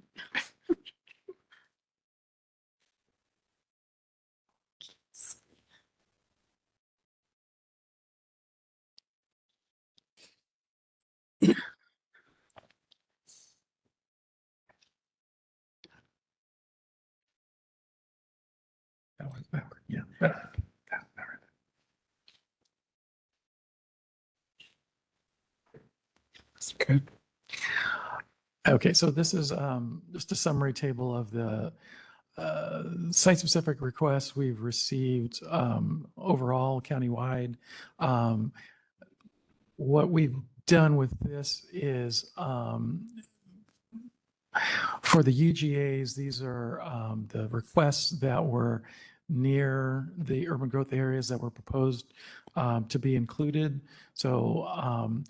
That was backward, yeah. Okay. Okay, so this is just a summary table of the site-specific requests we've received overall countywide. What we've done with this is for the UGAs, these are the requests that were near the urban growth areas that were proposed to be included. So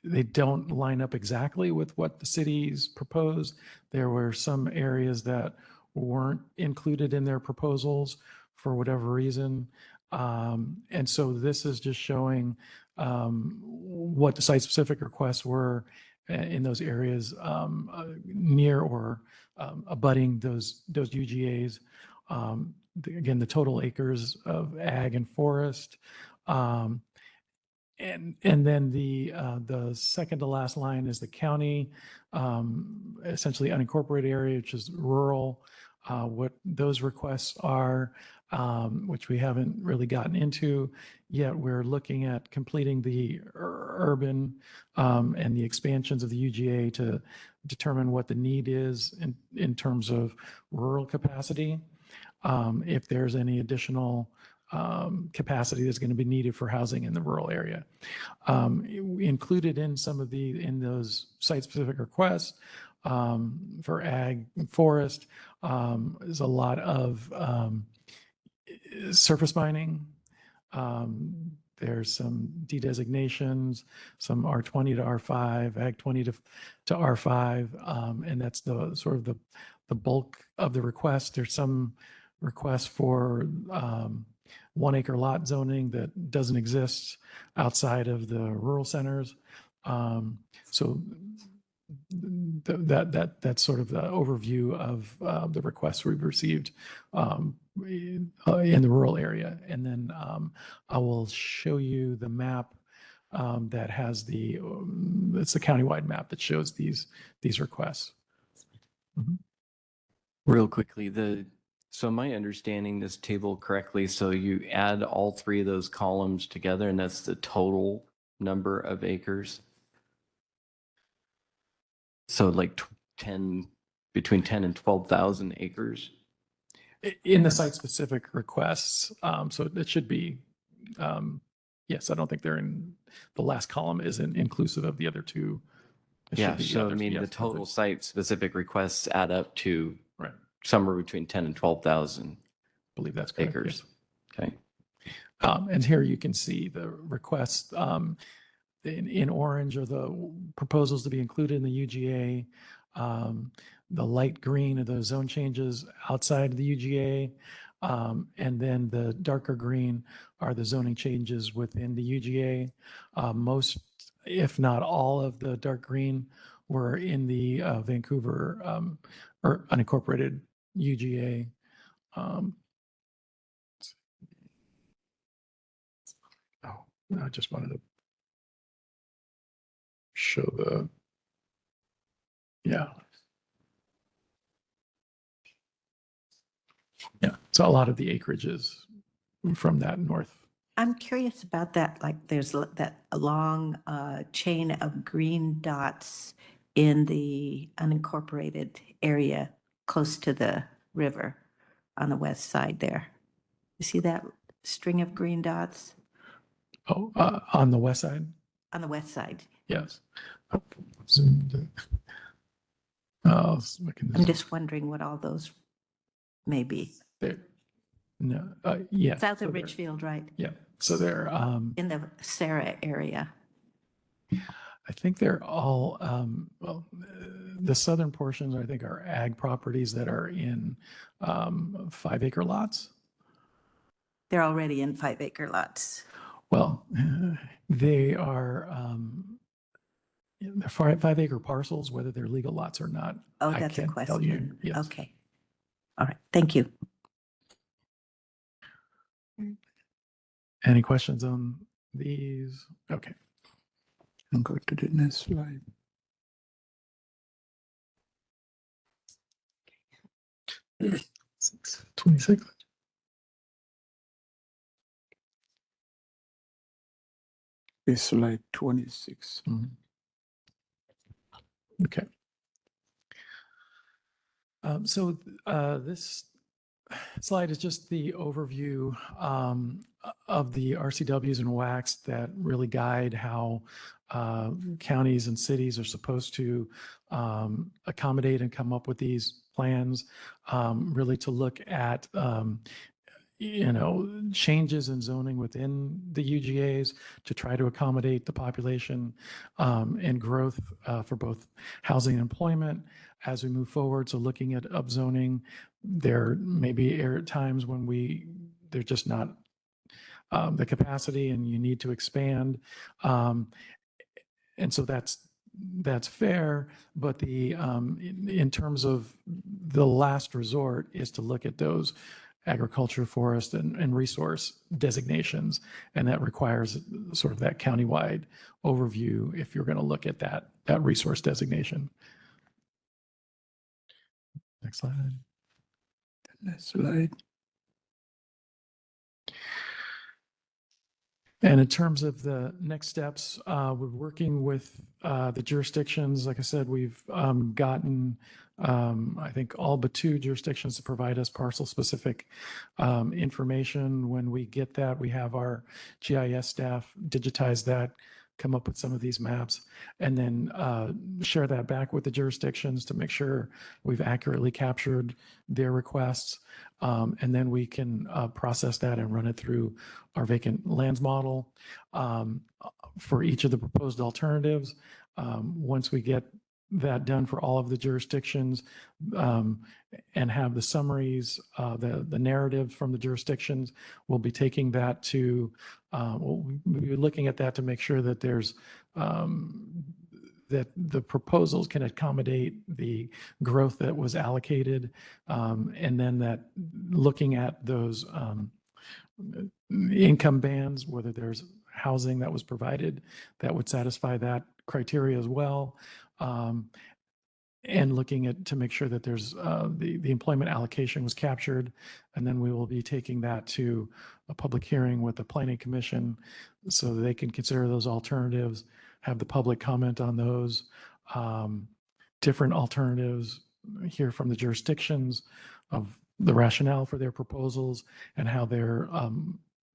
they don't line up exactly with what the cities proposed. There were some areas that weren't included in their proposals for whatever reason. And so this is just showing what the site-specific requests were in those areas near or abutting those UGAs. Again, the total acres of ag and forest. And then the second to last line is the county, essentially unincorporated area, which is rural. What those requests are, which we haven't really gotten into yet. We're looking at completing the urban and the expansions of the UGA to determine what the need is in terms of rural capacity. If there's any additional capacity that's going to be needed for housing in the rural area. Included in some of in those site-specific requests for ag and forest is a lot of surface mining. There's some de-designations, some R20 to R5, Ag 20 to R5, and that's the sort of the bulk of the request. There's some requests for 1 acre lot zoning that doesn't exist outside of the rural centers. So that's sort of the overview of the requests we've received in the rural area. And then I will show you the map that has it's the countywide map that shows these requests. Mhm. Real quickly, so am I understanding this table correctly? So you add all 3 of those columns together and that's the total number of acres? So like between 10 and 12,000 acres? In the site-specific requests, so it should be, yes, I don't think they're in, the last column isn't inclusive of the other 2. It should Yeah, be so I others, mean, the yes, total site-specific requests add up to right, somewhere between 10 and 12,000 believe that's correct. acres. Okay. And here you can see the requests in orange are the proposals to be included in the UGA. The light green are the zone changes outside the UGA. And then the darker green are the zoning changes within the UGA. Most, if not all of the dark green were in the Vancouver or unincorporated UGA. I just wanted to show yeah. Yeah, so a lot of the acreage is from that north. I'm curious about that, like there's that long chain of green dots in the unincorporated area close to the river on the west side there. You see that string of green dots Oh, on the west side? on the west side? Yes. Oh, zoomed in. Oh, so I can I'm just wondering what all those may be. there. No, yeah. South so of they're- Richfield, right? Yeah, so they're, In the Sarah area. I think they're all, well, the southern portions, I think, are ag properties that are in 5 acre lots. They're already in 5 acre lots. Well, they are, they're 5 acre parcels, whether they're legal lots or not. Oh, I that's a can't tell you. question. Yes. Okay. All right. Thank you. Any questions on these? Okay. And go to the next slide. Six, 26. It's slide 26. Mhm. Okay. So this slide is just the overview of the RCWs and WACs that really guide how counties and cities are supposed to accommodate and come up with these plans, really to look at changes in zoning within the UGAs to try to accommodate the population and growth for both housing and employment as we move forward. So looking at upzoning, there may be times when they're just not the capacity and you need to expand. And so that's fair, but in terms of the last resort is to look at those agriculture, forest, and resource designations, and that requires sort of that countywide overview if you're going to look at that resource designation. Next slide. Next slide. And in terms of the next steps, we're working with the jurisdictions. Like I said, we've gotten, I think, all but 2 jurisdictions to provide us parcel-specific information. When we get that, we have our GIS staff digitize that, come up with some of these maps, and then share that back with the jurisdictions to make sure we've accurately captured their requests. And then we can process that and run it through our vacant lands model for each of the proposed alternatives. Once we get that done for all of the jurisdictions and have the summaries, the narrative from the jurisdictions, we'll be taking that to, we'll be looking at that to make sure that there's that the proposals can accommodate the growth that was allocated, and then that looking at those income bands, whether there's housing that was provided that would satisfy that criteria as well, and looking at to make sure that there's the employment allocation was captured, and then we will be taking that to a public hearing with the Planning Commission so that they can consider those alternatives, have the public comment on those different alternatives, hear from the jurisdictions of the rationale for their proposals and how they're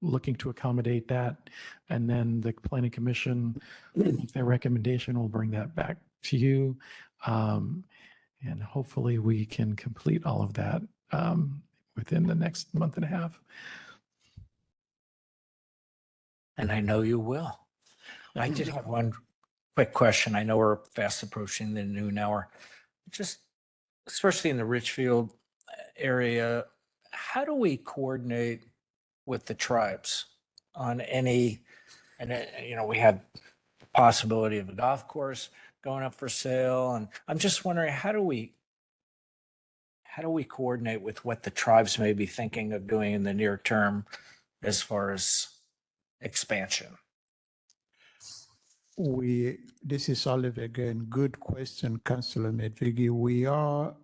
looking to accommodate that. And then the Planning Commission, their recommendation, will bring that back to you. And hopefully we can complete all of that within the next month and a half. And I know you will. I did have one quick question. I know we're fast approaching the noon hour. Just especially in the Richfield area, how do we coordinate with the tribes on any, and we had the possibility of a golf course going up for sale, and I'm just wondering, how do we coordinate with what the tribes may be thinking of doing in the near term as far as expansion? This is Oliver again. Good question, Councillor Medvigi. We are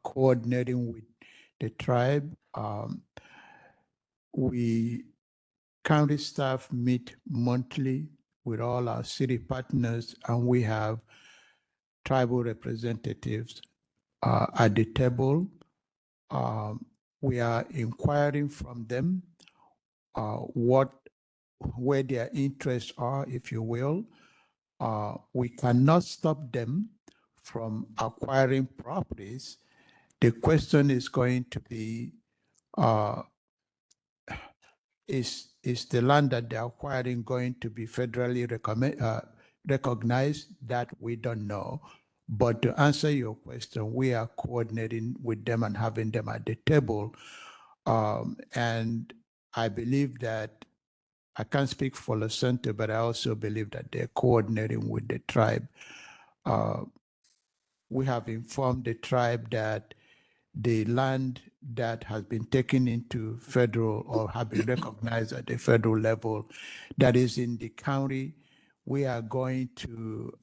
coordinating with the tribe. County staff meet monthly with all our city partners, and we have tribal representatives at the table. We are inquiring from them where their interests are, if you will. We cannot stop them from acquiring properties. The question is going to be, is the land that they're acquiring going to be federally recognized? That we don't know. But to answer your question, we are coordinating with them and having them at the table. And I believe that, I can't speak for the center, but I also believe that they're coordinating with the tribe. We have informed the tribe that the land that has been taken into federal or have been recognized at the federal level that is in the county, we are going to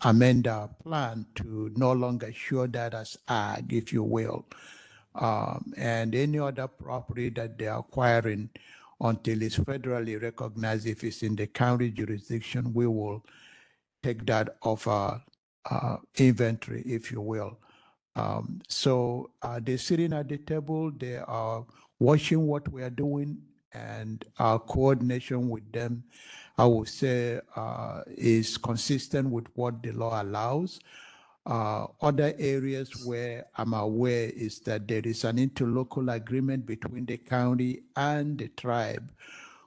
amend our plan to no longer show that as ag, if you will. And any other property that they're acquiring until it's federally recognized, if it's in the county jurisdiction, we will take that off our inventory, if you will. So they're sitting at the table, they are watching what we are doing, and our coordination with them, I would say, is consistent with what the law allows. Other areas where I'm aware is that there is an interlocal agreement between the county and the tribe,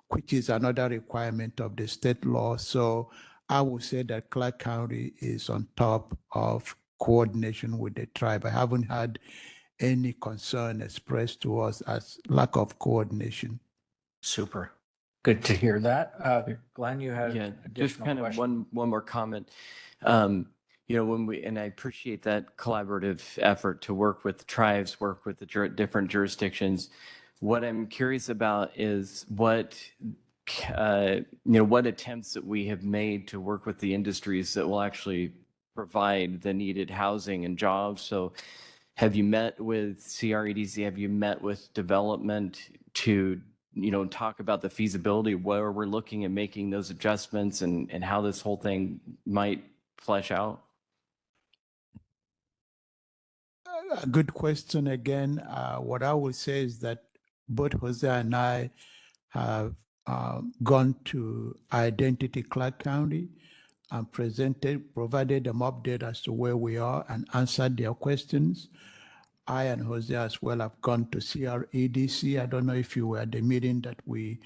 which is another requirement of the state law. So I would say that Clark County is on top of coordination with the tribe. I haven't had any concern expressed to us as lack of coordination. Super. Good to hear that. Glenn, you had Yeah, an just additional kind of question? one more comment. When and I appreciate that collaborative effort to work with tribes, work with the different jurisdictions. What I'm curious about is what attempts that we have made to work with the industries that will actually provide the needed housing and jobs. So have you met with CREDC? Have you met with development to, talk about the feasibility, where we're looking at making those adjustments and how this whole thing might flesh out? A good question again. What I would say is that both Jose and I have gone to Identity Clark County and provided them update as to where we are and answered their questions. I and Jose as well have gone to CREDC. I don't know if you were at the meeting that we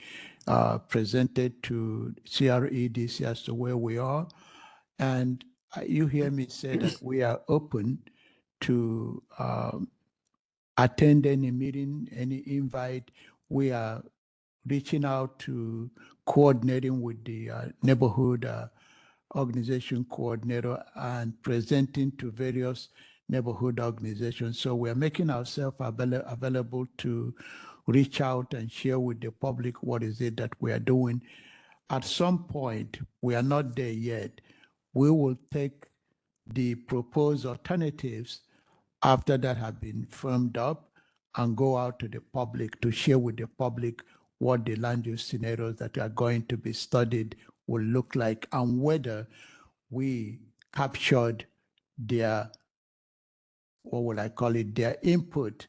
presented to CREDC as to where we are. And you hear me say that we are open to attend any meeting, any invite. We are reaching out to coordinating with the neighborhood organization coordinator and presenting to various neighborhood organizations. So we are making ourselves available to reach out and share with the public what is it that we are doing. At some point, we are not there yet. We will take the proposed alternatives after that have been firmed up and go out to the public to share with the public what the land use scenarios that are going to be studied will look like and whether we captured their, what would I call it, their input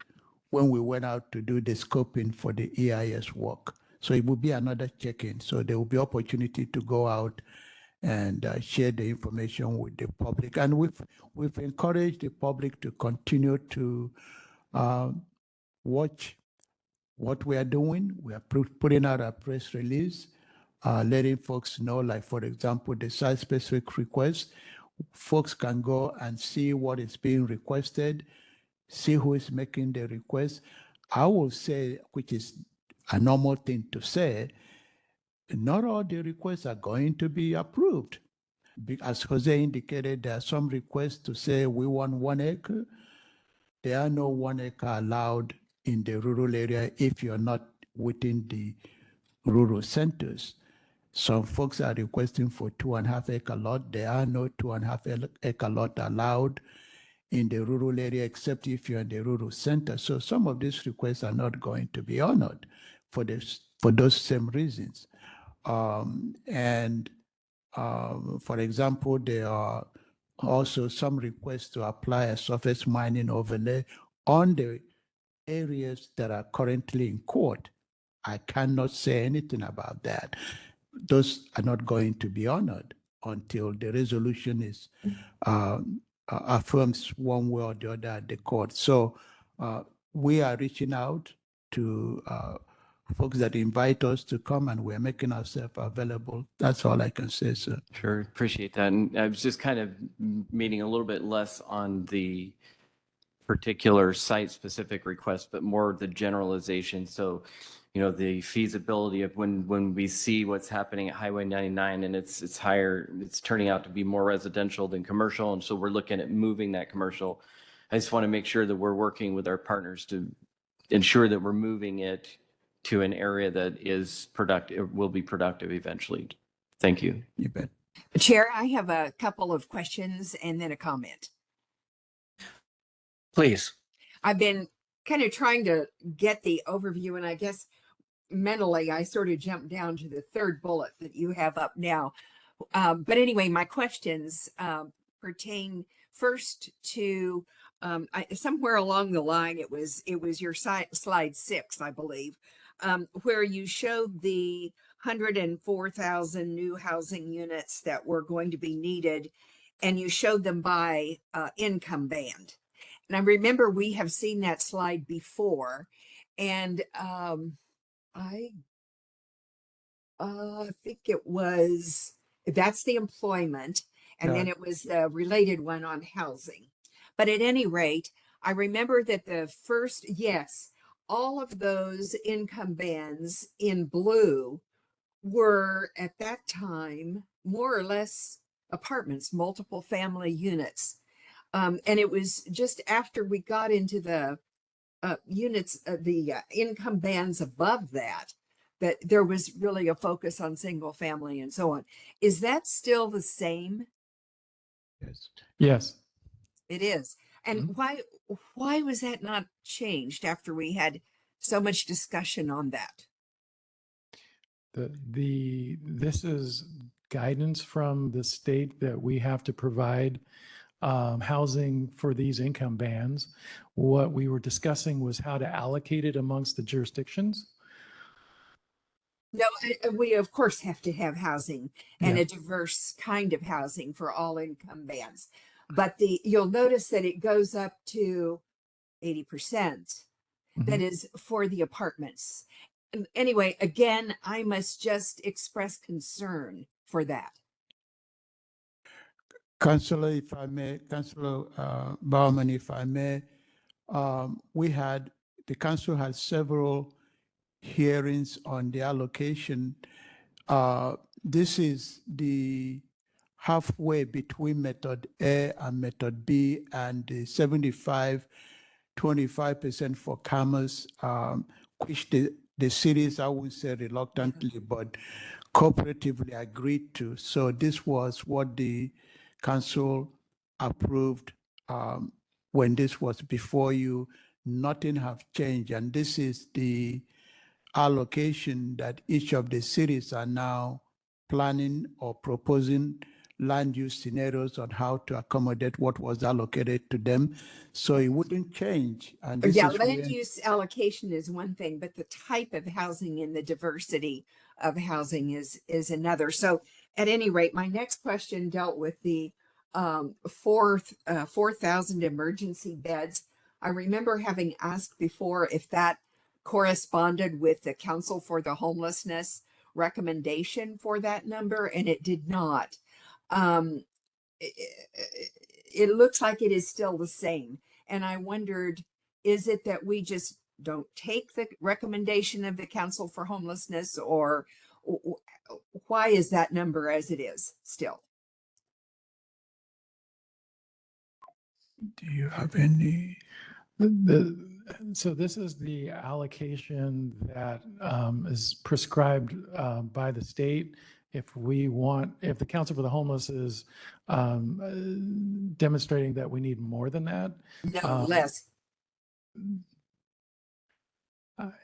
when we went out to do the scoping for the EIS work. So it will be another check-in. So there will be opportunity to go out and share the information with the public. And we've encouraged the public to continue to watch what we are doing. We are putting out a press release, letting folks know, like, for example, the site-specific request. Folks can go and see what is being requested, see who is making the request. I will say, which is a normal thing to say, not all the requests are going to be approved. As Jose indicated, there are some requests to say we want 1 acre. There are no 1 acre allowed in the rural area if you're not within the rural centers. Some folks are requesting for 2.5 acre lot. There are no 2.5 acre lot allowed in the rural area except if you're in the rural center. So some of these requests are not going to be honored for those same reasons. For example, there are also some requests to apply a surface mining overlay on the areas that are currently in court. I cannot say anything about that. Those are not going to be honored until the resolution is affirms one way or the other at the court. So we are reaching out to folks that invite us to come, and we're making ourselves available. That's all I can say, sir. Sure, appreciate that. And I was just kind of meaning a little bit less on the particular site-specific request, but more the generalization. So, the feasibility of when we see what's happening at Highway 99 and it's higher, it's turning out to be more residential than commercial. And so we're looking at moving that commercial. I just want to make sure that we're working with our partners to ensure that we're moving it to an area that is productive, will be productive eventually. Thank you. You bet. Chair, I have a couple of questions and then a comment. Please. I've been kind of trying to get the overview, and I guess mentally I sort of jumped down to the third bullet that you have up now. But anyway, my questions pertain first to somewhere along the line. It was your slide 6, I believe, where you showed the 104,000 new housing units that were going to be needed, and you showed them by income band. And I remember we have seen that slide before, and I think it was, that's the employment, and then it was the related one on housing. But at any rate, I remember that the first, yes, all of those income bands in blue were at that time more or less apartments, multiple family units. And it was just after we got into the units, the income bands above that, that there was really a focus on single family and so on. Is that still the same? Yes. Yes. It is. And why was that not changed after we had so much discussion on that? This is guidance from the state that we have to provide housing for these income bands. What we were discussing was how to allocate it amongst the jurisdictions. No, we of course have to have housing and Yeah. a diverse kind of housing for all income bands. But you'll notice that it goes up to 80%. That Mhm. is for the apartments. Anyway, again, I must just express concern for that. Councillor, if I may, Councillor Bauman, if I may, the council had several hearings on the allocation. This is the halfway between method A and method B, and the 25% for commerce, which the cities, I would say reluctantly, but cooperatively agreed to. So this was what the council approved when this was before you. Nothing have changed, and this is the allocation that each of the cities are now planning or proposing land use scenarios on how to accommodate what was allocated to them. So it wouldn't change. And this Yeah, is land where, use allocation is one thing, but the type of housing and the diversity of housing is another. So at any rate, my next question dealt with the 4,000 emergency beds. I remember having asked before if that corresponded with the Council for the Homelessness recommendation for that number, and it did not. Um, it looks like it is still the same. And I wondered, is it that we just don't take the recommendation of the Council for Homelessness, or why is that number as it is still? do you have any? So this is the allocation that is prescribed by the state. If the Council for the Homeless is demonstrating that we need more than that, No, less.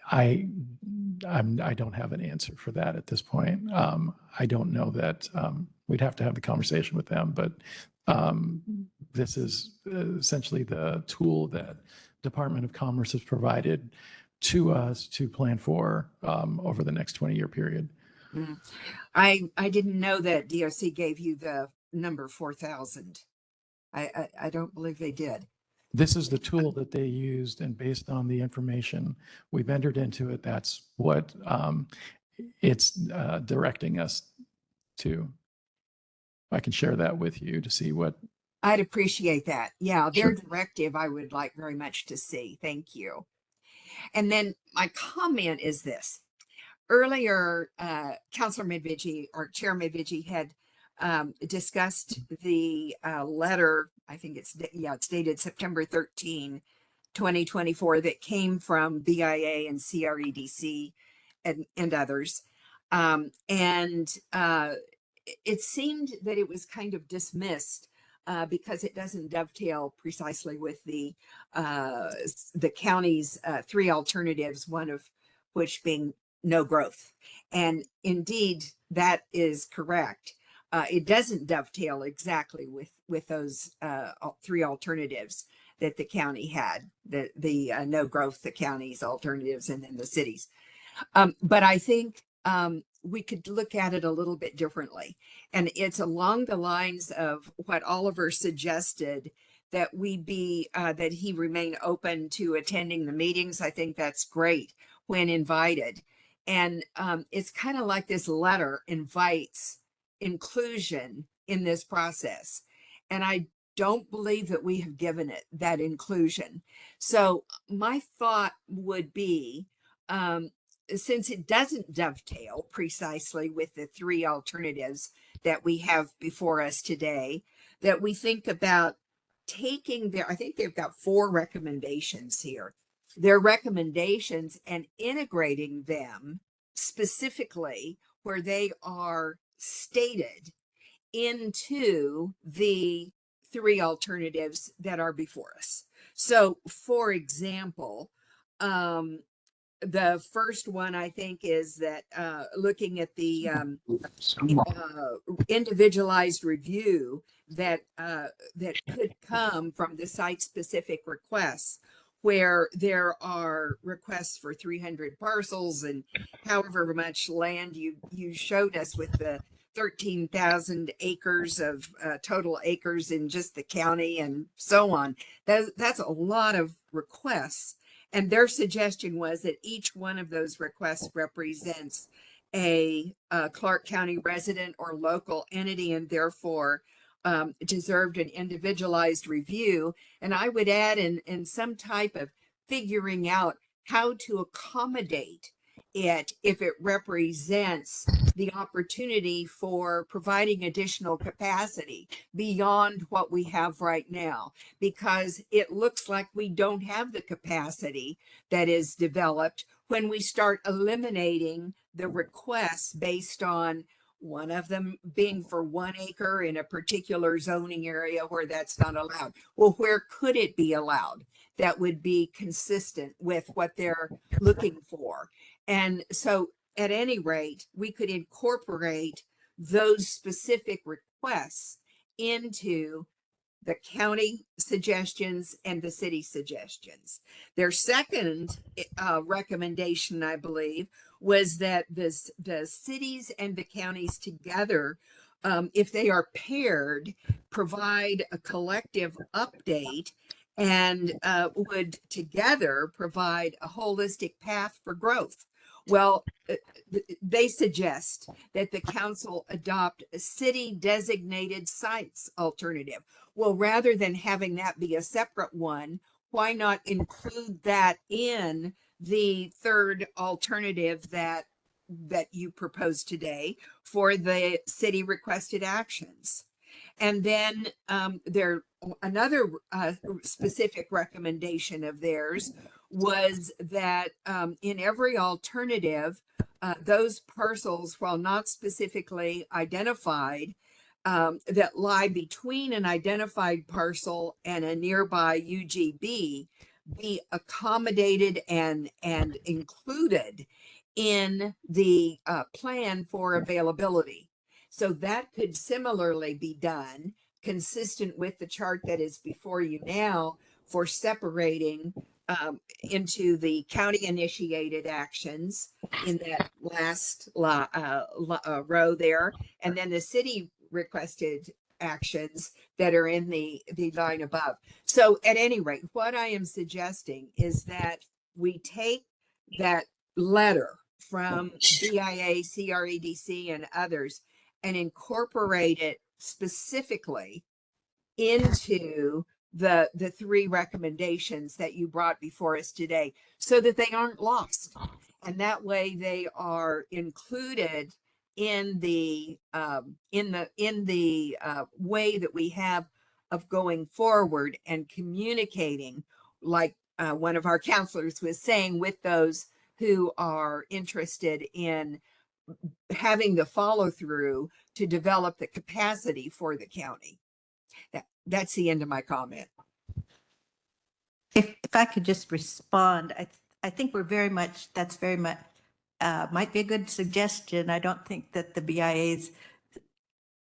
I don't have an answer for that at this point. I don't know that we'd have to have the conversation with them, but this is essentially the tool that Department of Commerce has provided to us to plan for over the next 20-year period. I didn't know that DOC gave you the number 4,000. I don't believe they did. This is the tool that they used, and based on the information we've entered into it, that's what it's directing us to. I can share that with you to see what. I'd appreciate that. Yeah, their Sure. directive I would like very much to see. Thank you. And then my comment is this. Earlier, Councilor Medvigi or Chair Medvigi had discussed the letter, I think it's dated September 13, 2024, that came from BIA and CREDC and others. It seemed that it was kind of dismissed because it doesn't dovetail precisely with the county's three alternatives, one of which being no growth. And indeed, that is correct. It doesn't dovetail exactly with those three alternatives that the county had, the no growth, the county's alternatives, and then the cities. But I think we could look at it a little bit differently. And it's along the lines of what Oliver suggested, that that he remain open to attending the meetings. I think that's great when invited. And it's kind of like this letter invites inclusion in this process. And I don't believe that we have given it that inclusion. So my thought would be, since it doesn't dovetail precisely with the three alternatives that we have before us today, that we think about taking I think they've got 4 recommendations here, their recommendations, and integrating them specifically where they are stated into the 3 alternatives that are before us. So, for example, the first one I think is that looking at the individualized review that could come from the site-specific requests, where there are requests for 300 parcels and however much land you showed us with the 13,000 acres of total acres in just the county and so on. That's a lot of requests. And their suggestion was that each one of those requests represents a Clark County resident or local entity, and therefore deserved an individualized review. And I would add in some type of figuring out how to accommodate it if it represents the opportunity for providing additional capacity beyond what we have right now, because it looks like we don't have the capacity that is developed when we start eliminating the requests based on one of them being for 1 acre in a particular zoning area where that's not allowed. Well, where could it be allowed that would be consistent with what they're looking for? And so at any rate, we could incorporate those specific requests into the county suggestions and the city suggestions. Their second recommendation, I believe, was that the cities and the counties together, if they are paired, provide a collective update and would together provide a holistic path for growth. Well, they suggest that the council adopt a city designated sites alternative. Well, rather than having that be a separate one, why not include that in the third alternative that you proposed today for the city requested actions? And then another specific recommendation of theirs was that in every alternative, those parcels, while not specifically identified, that lie between an identified parcel and a nearby UGB, be accommodated and included in the plan for availability. So that could similarly be done, consistent with the chart that is before you now, for separating into the county initiated actions in that last row there, and then the city requested actions that are in the line above. So at any rate, what I am suggesting is that we take that letter from BIA, CREDC, and others and incorporate it specifically into the 3 recommendations that you brought before us today, so that they aren't lost. And that way they are included in the way that we have of going forward and communicating, like one of our counselors was saying, with those who are interested in having the follow through to develop the capacity for the county. That's the end of my comment. If I could just respond, I think that's very much, might be a good suggestion. I don't think that the BIA's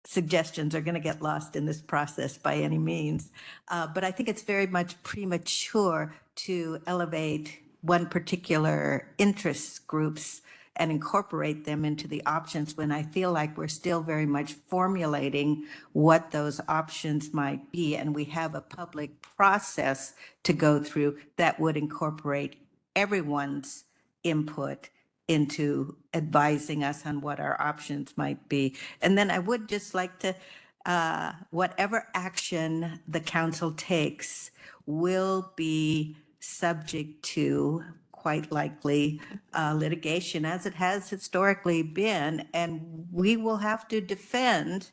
suggestions are going to get lost in this process by any means. But I think it's very much premature to elevate one particular interest groups and incorporate them into the options when I feel like we're still very much formulating what those options might be. And we have a public process to go through that would incorporate everyone's input into advising us on what our options might be. And then I would just like to, whatever action the council takes will be subject to quite likely litigation, as it has historically been, and we will have to defend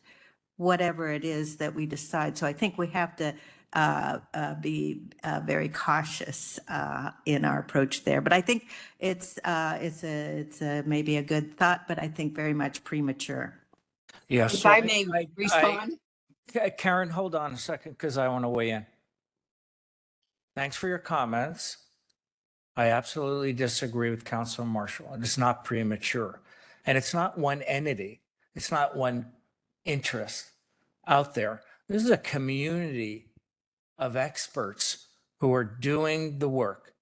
whatever it is that we decide. So I think we have to be very cautious in our approach there. But I think it's maybe a good thought, but I think very much premature. Yes. If I may respond. Karen, hold on a second because I want to weigh in. Thanks for your comments. I absolutely disagree with Councilor Marshall. It is not premature. And it's not one entity. It's not one interest out there. This is a community of experts who are doing the work,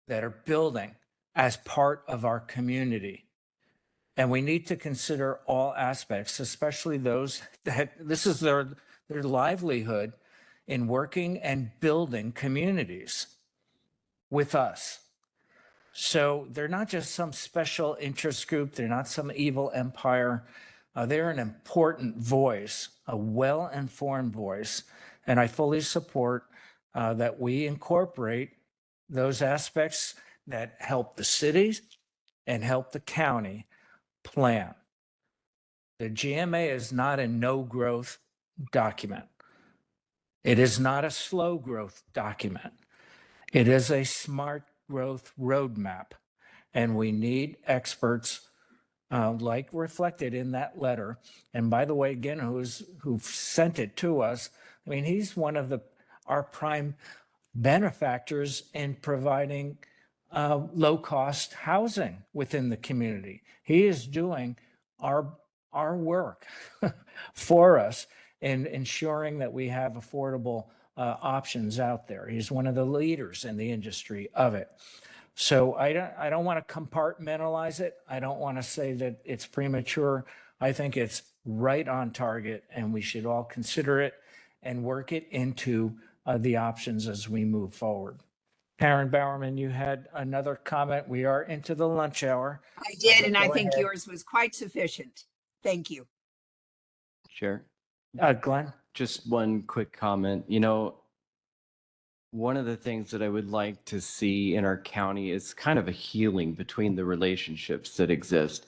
that are building as part of our community. And we need to consider all aspects, especially those that this is their livelihood in working and building communities with us. So they're not just some special interest group. They're not some evil empire. They're an important voice, a well-informed voice. And I fully support that we incorporate those aspects that help the cities and help the county plan. The GMA is not a no growth document. It is not a slow growth document. It is a smart growth roadmap. And we need experts like reflected in that letter. And by the way, again, who sent it to us, I mean, he's one of our prime benefactors in providing low-cost housing within the community. He is doing our work for us in ensuring that we have affordable options out there. He's one of the leaders in the industry of it. So I don't want to compartmentalize it. I don't want to say that it's premature. I think it's right on target, and we should all consider it and work it into the options as we move forward. Karen Bowerman, you had another comment. We are into the lunch hour. I did, and I Go think ahead. yours was quite sufficient. Thank you. Chair, Glenn? just one quick comment. You know, one of the things that I would like to see in our county is kind of a healing between the relationships that exist.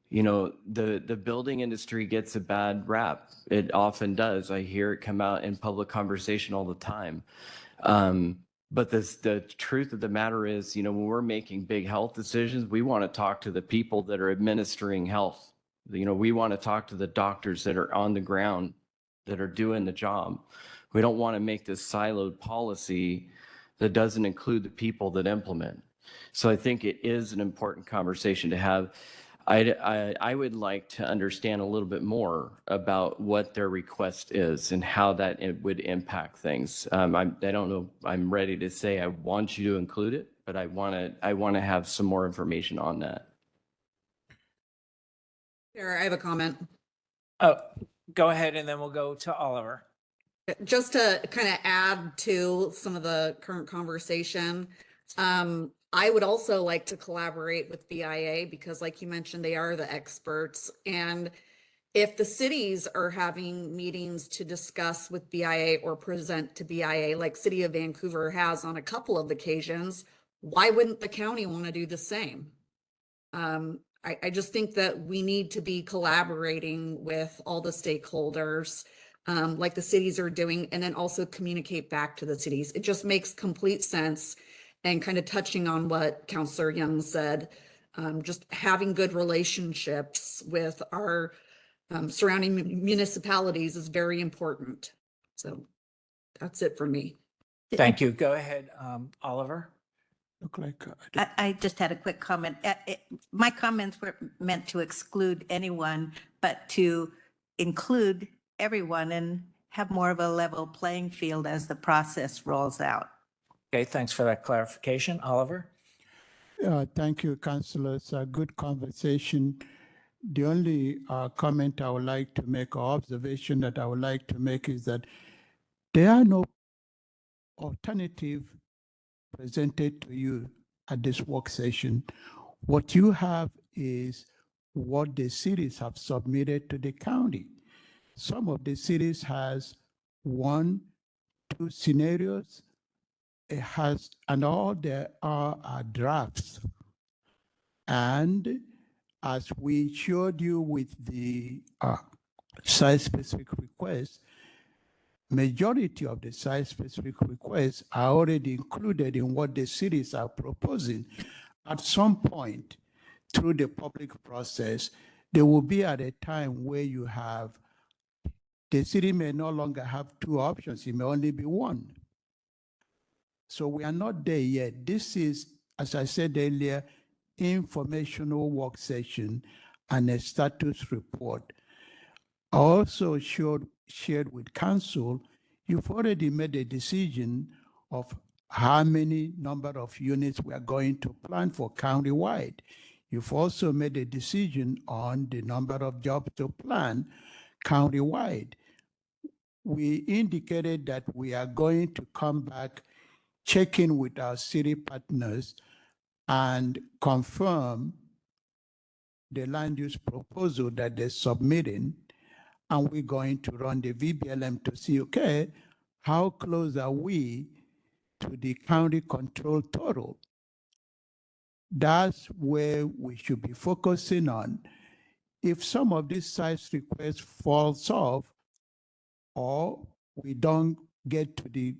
You know, the building industry gets a bad rap. It often does. I hear it come out in public conversation all the time. But the truth of the matter is, you know, when we're making big health decisions, we want to talk to the people that are administering health. You know, we want to talk to the doctors that are on the ground, that are doing the job. We don't want to make this siloed policy that doesn't include the people that implement. So I think it is an important conversation to have. I would like to understand a little bit more about what their request is and how that it would impact things. I don't know. I'm ready to say I want you to include it, but I want to have some more information on that. Chair, I have a comment. Oh, go ahead, and then we'll go to Oliver. Just to kind of add to some of the current conversation, I would also like to collaborate with BIA because like you mentioned, they are the experts. And if the cities are having meetings to discuss with BIA or present to BIA, like City of Vancouver has on a couple of occasions, why wouldn't the county want to do the same? I just think that we need to be collaborating with all the stakeholders, like the cities are doing, and then also communicate back to the cities. It just makes complete sense. And kind of touching on what Councillor Young said, just having good relationships with our surrounding municipalities is very important. So that's it for me. Thank you. Go ahead, Oliver. Look like I just had a quick comment. My comments were meant to exclude anyone, but to include everyone and have more of a level playing field as the process rolls out. Okay, thanks for that clarification. Oliver? Thank you, councillors. A good conversation. The only comment I would like to make, or observation that I would like to make, is that there are no alternative presented to you at this work session. What you have is what the cities have submitted to the county. Some of the cities has 1, 2 scenarios. it has, and all there are drafts. And as we showed you with the site-specific requests, majority of the site-specific requests are already included in what the cities are proposing. At some point through the public process, there will be at a time where you have, the city may no longer have two options, it may only be one. So we are not there yet. This is, as I said earlier, informational work session and a status report. I also shared with council, you've already made a decision of how many number of units we are going to plan for countywide. You've also made a decision on the number of jobs to plan countywide. We indicated that we are going to come back, check in with our city partners and confirm the land use proposal that they're submitting, and we're going to run the VBLM to see, okay, how close are we to the county control total? That's where we should be focusing on. If some of these size requests falls off, or we don't get to the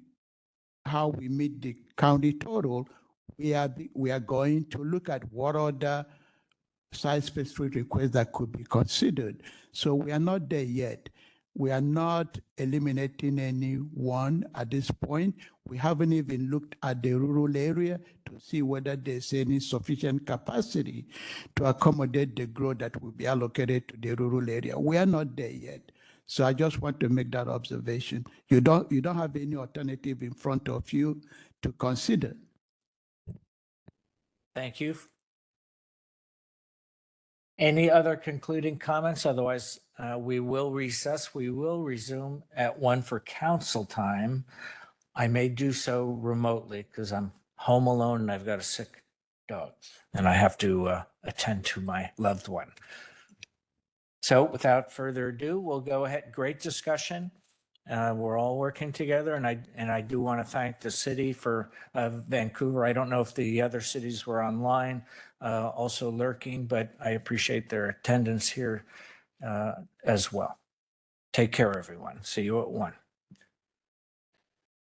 how we meet the county total, we are going to look at what other site-specific requests that could be considered. So we are not there yet. We are not eliminating any one at this point. We haven't even looked at the rural area to see whether there's any sufficient capacity to accommodate the growth that will be allocated to the rural area. We are not there yet. So I just want to make that observation. You don't have any alternative in front of you to consider. Thank you. Any other concluding comments? Otherwise, we will recess. We will resume at 1 for council time. I may do so remotely because I'm home alone and I've got a sick dog and I have to attend to my loved one. So without further ado, we'll go ahead. Great discussion. We're all working together, and I do want to thank the city for Vancouver. I don't know if the other cities were online, also lurking, but I appreciate their attendance here as well. Take care, everyone. See you at 1.